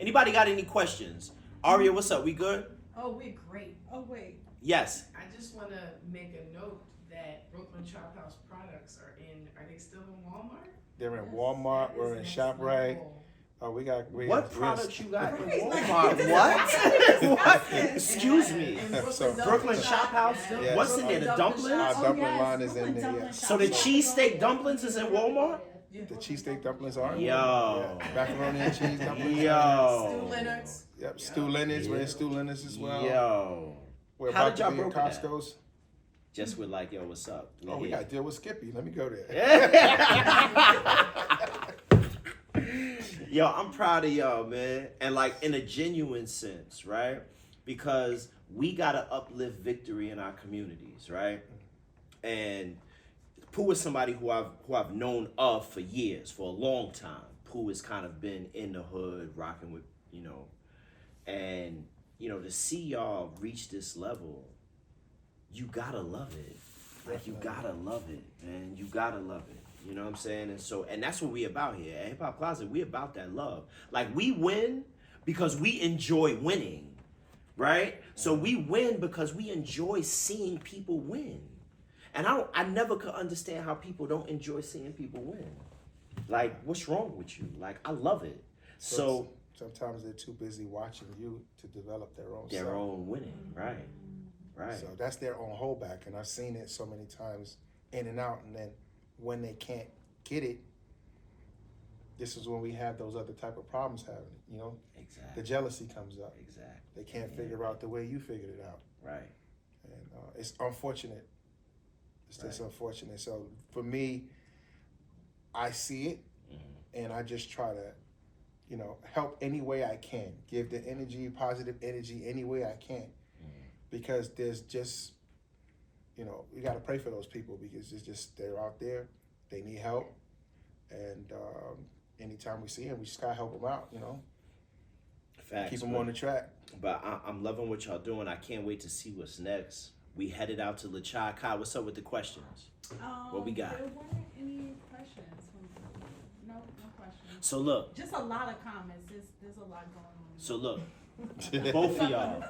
Anybody got any questions? Aria, what's up? We good? Oh, we're great. Oh, wait. Yes. I just want to make a note that Brooklyn Chop House products are they still in Walmart? They're in Walmart, we're in ShopRite. Oh, What products you got in Right, like, Walmart? this is What? disgusting. Excuse me. So Brooklyn Chop House? Yes. What's in there? The dumplings? Our Oh, dumpling yes, line is in Brooklyn there. dumpling Yes. shop. So the cheesesteak dumplings is in Walmart? The cheesesteak dumplings are. Yo. Yeah. Macaroni and cheese dumplings. Yo. Leonard's. Yep. Stu Leonard's. We're in Stu Leonard's as well. Yo. We're How about did y'all to be in broker that? Costco's. Just with like, yo, what's up? Oh, we got to deal with Skippy. Let me go there. Yo, I'm proud of y'all, man. And like in a genuine sense, right? Because we gotta uplift victory in our communities, right? And Pooh is somebody who I've known of for years, for a long time. Pooh has kind of been in the hood, rocking with, and to see y'all reach this level, you gotta love it. Like you gotta love it, man. You gotta love it. You know what I'm saying? And that's what we about here. At Hip Hop Closet, we about that love. Like we win because we enjoy winning, right? So we win because we enjoy seeing people win. And I never could understand how people don't enjoy seeing people win. Like, what's wrong with you? Like, I love it. So sometimes they're too busy watching you to develop their own their self. own winning, right? Right. So that's their own holdback, and I've seen it so many times in and out. And then when they can't get it, this is when we have those other type of problems happening. Exactly. The jealousy comes up. Exactly. They can't figure out the way you figured it out, Right. and it's unfortunate. It's just unfortunate. So for me, I see it, and I just try to, help any way I can. Give the energy, positive energy, any way I can. Because there's just, we got to pray for those people because it's just, they're out there, they need help. And anytime we see them, we just got to help them out, Facts, keep them on the track. But I'm loving what y'all doing. I can't wait to see what's next. We headed out to LaChai. Kai, what's up with the questions? What we got? There weren't any questions. No questions. So look. Just a lot of comments. There's a lot going on. So look. Both of y'all.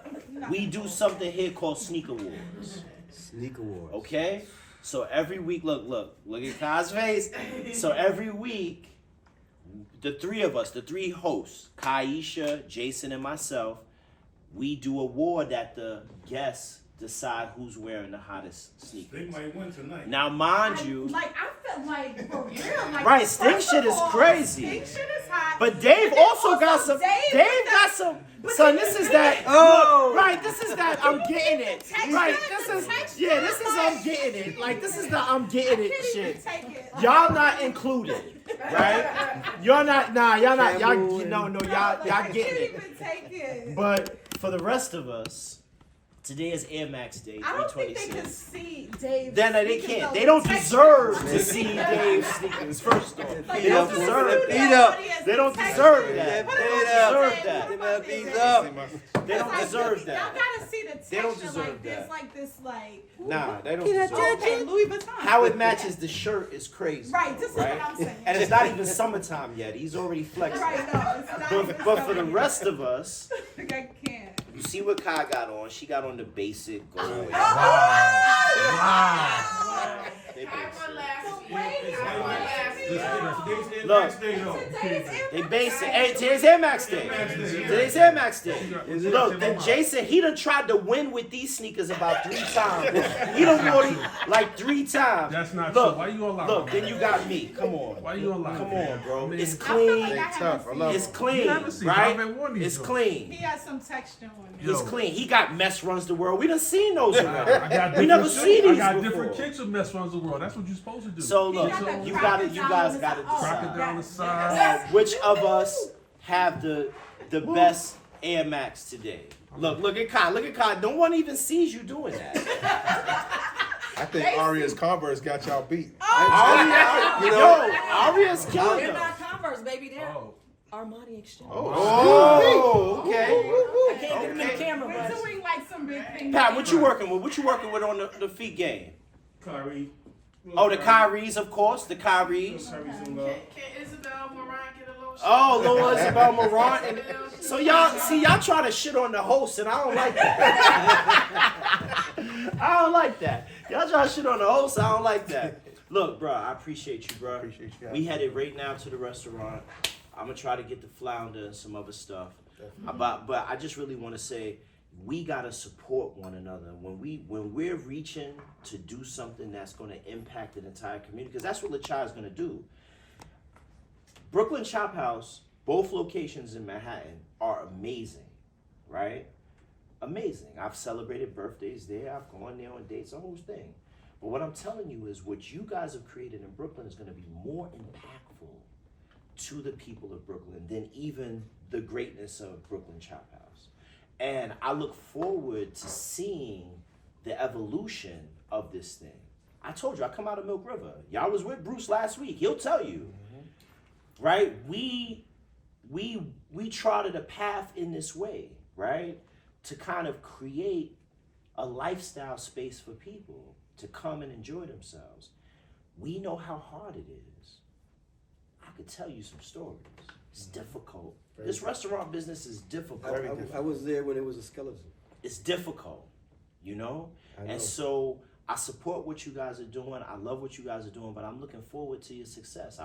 We do something here called Sneaker Wars. Sneaker Wars. Okay? So every week, look at Kai's face. So every week, the three of us, the three hosts, Kaisha, Jason, and myself, we do a war that the guests decide who's wearing the hottest sneakers. They might win tonight. Now, mind you, I felt like for real. Like, right, Sting shit is crazy. Sting shit is hot. But Dave And then also got some. Dave got some. but Son, then this is the that. thing- Oh, right. This is that. I'm getting it. texture, Right. the This is. texture, Yeah. This is. I'm like- getting it. Like this is the. I'm getting it. Can't even Shit. take it. Y'all not included, right? You're not. Nah. Y'all not. Y'all. No. Y'all. I Y'all getting can't it. even take it. But for the rest of us, today is Air Max Day. I don't think they 326. can see Dave. Then they can't. They don't deserve to see Dave's sneakers. First off, they don't deserve that. They don't deserve that. They don't deserve that. They don't deserve that. Y'all gotta see the texture. They don't deserve like that. Like this, like. Nah, they don't deserve that. Okay, Louis Vuitton. How it matches the shirt is crazy. Right, this is right? what I'm saying. And it's not even summertime yet. He's already flexing. Right, no, it's not even But for the something. rest of us, I can't. you see what Kai got on. She got on the basic gold. They basic. Look, they basic. Hey, today's Air Max Day. Today's Air Max Day. Look, then Jason, he done tried to win with these sneakers about 3 times. He done wore these like 3 times. That's not look, true. Why you allowed Look, me? then you got me. Come on. Why you allowed Come me? on, bro. Man. It's I feel like clean. I Tough. I love It's them. clean, You haven't seen- I right? haven't worn these It's though. clean. He has some texture on it. Yo. It's clean. He got Mess Runs the World. We done seen those I already. got We never different seen shit. these I got before. different kicks of Mess Runs the World. That's what you're supposed to do. So He look, got the you crocodile guys on got to the side. decide. Crocodile on the Yes. side. Which of us have the best Air Max today? Look at Kai. Look at Kai. No one even sees you doing that. I think Aria's Converse got y'all beat. Aria's killing They're them. not Converse, baby. They're Oh. Armani Exchange. Oh, okay. I can't get him in the camera, We're but doing like some big things. Pat, what you working with? What you working with on the feet game? Kyrie. Oh, the Kyries, of course, the Kyries. Kyrie's in love. can Isabel Moran get a little shit? Oh, Lord, Isabel Moran. And, so y'all try to shit on the host, and I don't like that. I don't like that. Y'all try to shit on the host, I don't like that. Look, bro, I appreciate you, bro. Appreciate you. We headed right now to the restaurant. I'm gonna try to get the flounder and some other stuff. But I just really want to say we gotta support one another when we're reaching to do something that's gonna impact the entire community, because that's what LaChai is gonna do. Brooklyn Chop House, both locations in Manhattan, are amazing, right? Amazing. I've celebrated birthdays there. I've gone there on dates, the whole thing. But what I'm telling you is what you guys have created in Brooklyn is going to be more impactful to the people of Brooklyn than even the greatness of Brooklyn Chop House. And I look forward to seeing the evolution of this thing. I told you, I come out of Milk River. Y'all was with Bruce last week. He'll tell you, right? We trotted a path in this way, right? To kind of create a lifestyle space for people to come and enjoy themselves. We know how hard it is. I could tell you some stories. It's difficult. This restaurant business is difficult. I was there when it was a skeleton. It's difficult, you know? I know. And so I support what you guys are doing. I love what you guys are doing, but I'm looking forward to your success.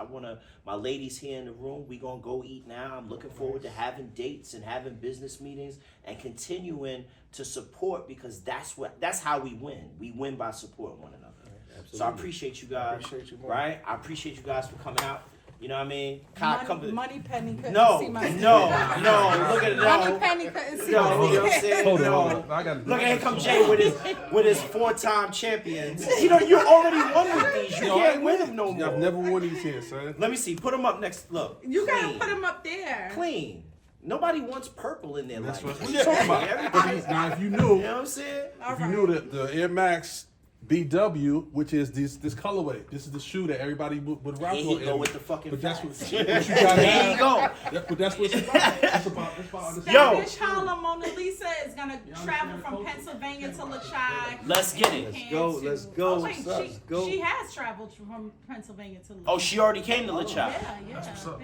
My ladies here in the room, we gonna go eat now. I'm looking forward to having dates and having business meetings and continuing to support, because that's how we win. We win by supporting one another. Absolutely. So I appreciate you guys. Appreciate you more. Right? I appreciate you guys for coming out. You know what I mean? Kai, come to- Money Penny couldn't No, see my no, look at it. Money No. Penny couldn't see No, my you know what I'm saying? Hold No. on. I got Look, here come Jay with his 4-time champions. You know, you already won with these. You can't win them no more. I've never won these here, son. Let me see. Put them up next. Look. You gotta clean. put him up there. Clean. Nobody wants purple in their That's life. what you talking about. Everybody, Now, if you you knew, know what I'm saying? if you knew that the Air Max BW, which is this colorway, this is the shoe that everybody would rock Here on. he go with the fucking But that's what, facts. what you gotta There have. you go. But that's what it's about. It's about understanding. Yo. Spanish Harlem Mona Lisa is gonna travel from Pennsylvania to LaChai. Let's get it. Let's go. Oh, wait, Let's go. she has traveled from Pennsylvania to LaChai. Oh, she already came to LaChai. Yeah, I think so.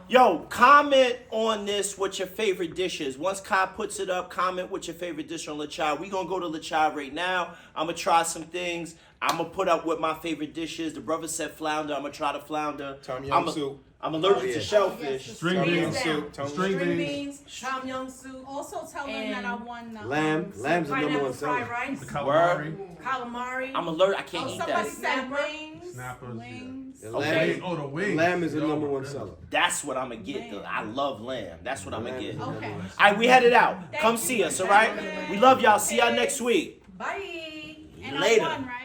Yo, comment on this what your favorite dish is. Once Kai puts it up, comment what your favorite dish on LaChai. We gonna go to LaChai right now. I'm gonna try some things. I'm gonna put up what my favorite dish is. The brother said flounder. I'm gonna try the flounder. Tom Yum I'm soup. I'm allergic yeah. to shellfish. String Tom Yum beans. soup. Tom String String beans. beans, tom yum soup, Also tell them that I won the Lamb. Lamb's the number pineapple one fried seller. rice, The calamari. calamari. I'm allergic. I can't Oh, eat somebody that. said wings. Snappers, yeah. Wings. The Okay. lamb, Oh, the wings. lamb is the Yo, number my one goodness. seller. That's what I'm gonna get. I love lamb. That's what I'm gonna Lamb get. is the All number Okay. one seller. right, we headed out. Thank Come you see for us, all right? coming. We love y'all. See y'all next week. Bye. And Later. I won, right?